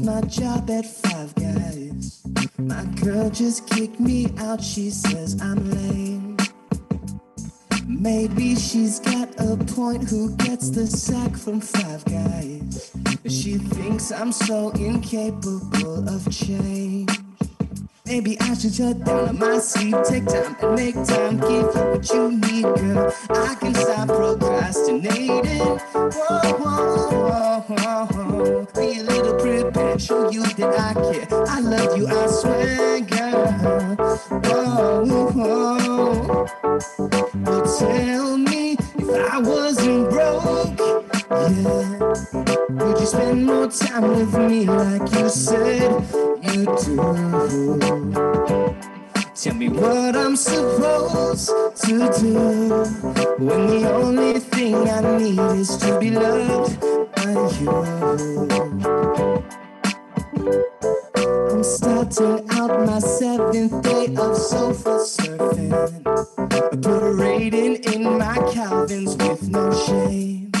my job at Five Guys. My girl just kicked me out, she says I'm lame. Maybe she's got a point, who gets the sack from Five Guys? She thinks I'm so incapable of change. Maybe I should shut down on my sleep, take time and make time, give you what you need, girl. I can stop procrastinating. Whoa, whoa, whoa, whoa. Be a little prepared, show you that I care. I love you, I swear, girl. Whoa, whoa. But tell me, if I wasn't broke, yeah, would you spend more time with me like you said you do? Tell me what I'm supposed to do when the only thing I need is to be loved by you. I'm starting out my 7th day of sofa surfing, parading in my Calvins with no shame.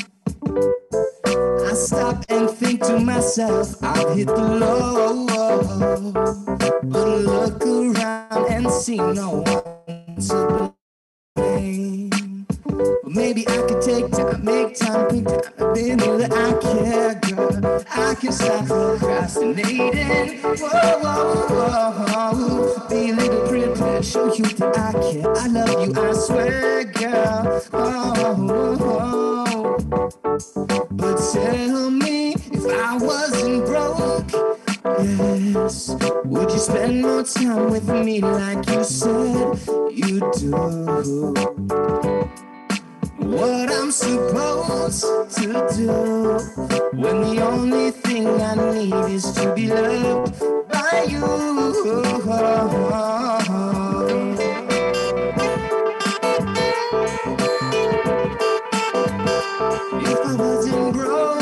I stop and think to myself, I've hit the low, but look around and see no one to blame. But maybe I could take time, make time, pick time, I've been here that I care, girl. I can stop procrastinating. Whoa, whoa, whoa. Be a little prepared, show you that I care. I love you, I swear, girl. But tell me, if I wasn't broke, yes, would you spend more time with me like you said you do? What I'm supposed to do when the only thing I need is to be loved by you. If I wasn't broke,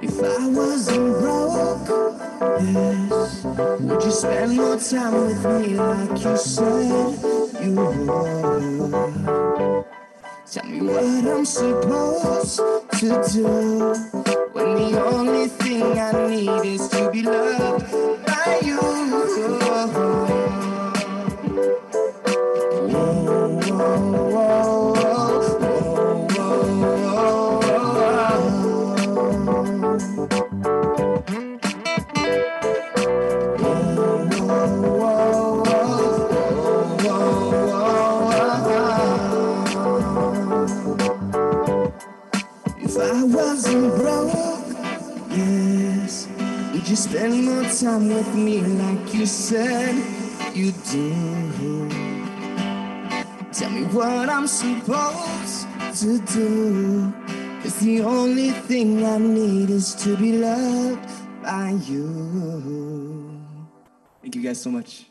if I wasn't broke, yes, would you spend more time with me like you said you would? Tell me what I'm supposed to do when the only thing I need is to be loved by you. If I wasn't broke, yes, would you spend more time with me like you said you do? Tell me what I'm supposed to do, 'cause the only thing I need is to be loved by you. Thank you guys so much.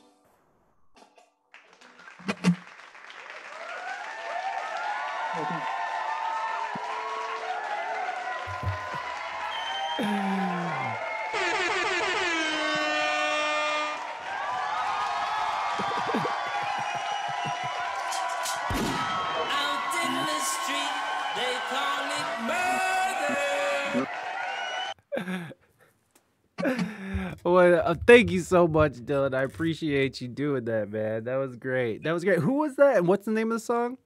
Well, thank you so much, Dylan. I appreciate you doing that, man. That was great. That was great. Who was that? And what's the name of the song?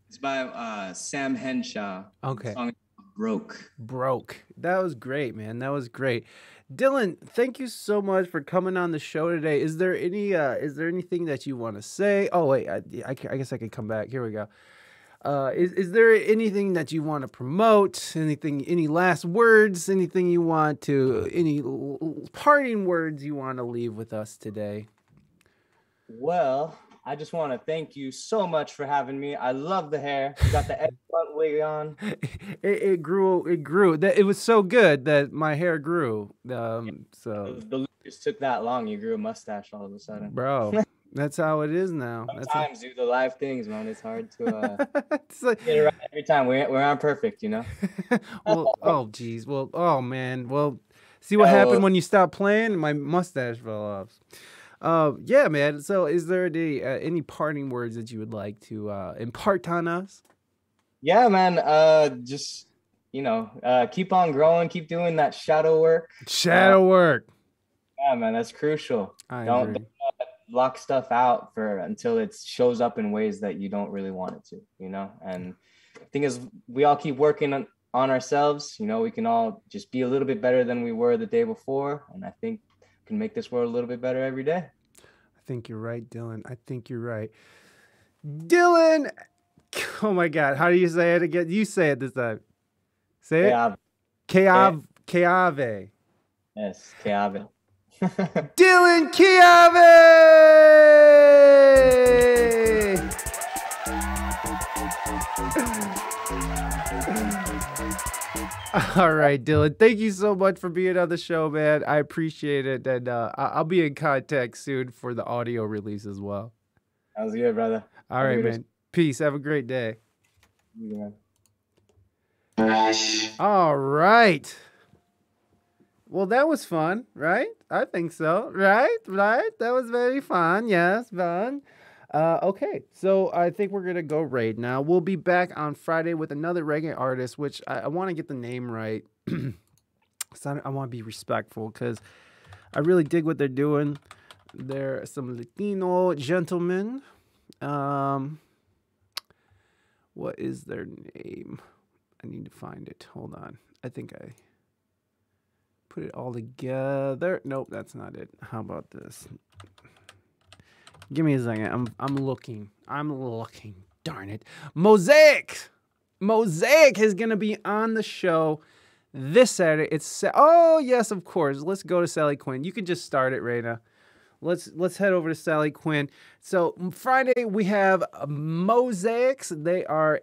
It's by Sam Henshaw. Okay. The song is Broke. Broke. That was great, man. That was great. Dylan, thank you so much for coming on the show today. Is there anything that you want to say? Oh wait, I guess I could come back. Here we go. Is there anything that you want to promote? Anything? Any last words? Anything you want to? Any parting words you want to leave with us today? Well, I just want to thank you so much for having me. I love the hair. You got the front wig on. It grew. It grew. That it was so good that my hair grew. So the look just took that long. You grew a mustache all of a sudden, bro. That's how it is now. Sometimes do the live things, man. It's hard to it's like, get it right every time. We're not perfect, you know. Well, oh geez. Well, oh man. Well, See what happened when you stopped playing? My mustache fell off. Yeah, man. So is there any parting words that you would like to impart on us? Yeah, man. Just, keep on growing, keep doing that shadow work. Shadow work. Yeah, man, that's crucial. Don't lock stuff out until it shows up in ways that you don't really want it to, And the thing is, we all keep working on ourselves. We can all just be a little bit better than we were the day before. And I think we can make this world a little bit better every day. I think you're right, Dylan. I think you're right. Dylan, oh my God. How do you say it again? You say it this time. Say it. Keawe. Keawe. Yes, Keawe. Dylan Keawe! All right, Dylan. Thank you so much for being on the show, man. I appreciate it. And I'll be in contact soon for the audio release as well. Sounds good, brother. All right, man. Peace. Have a great day. Yeah. All right. Well, that was fun, right? I think so. Right? That was very fun. Yes, fun. Okay, so I think we're going to go raid now. We'll be back on Friday with another reggae artist, which I want to get the name right. So I want to be respectful because I really dig what they're doing. They're some Latino gentlemen. What is their name? I need to find it. Hold on. I think I put it all together. Nope, that's not it. How about this? Give me a second. I'm looking. Darn it. Mosaic is gonna be on the show this Saturday. Oh yes, of course. Let's go to Sally Quinn. You can just start it, Reina. Let's head over to Sally Quinn. So Friday we have Mosaics. They are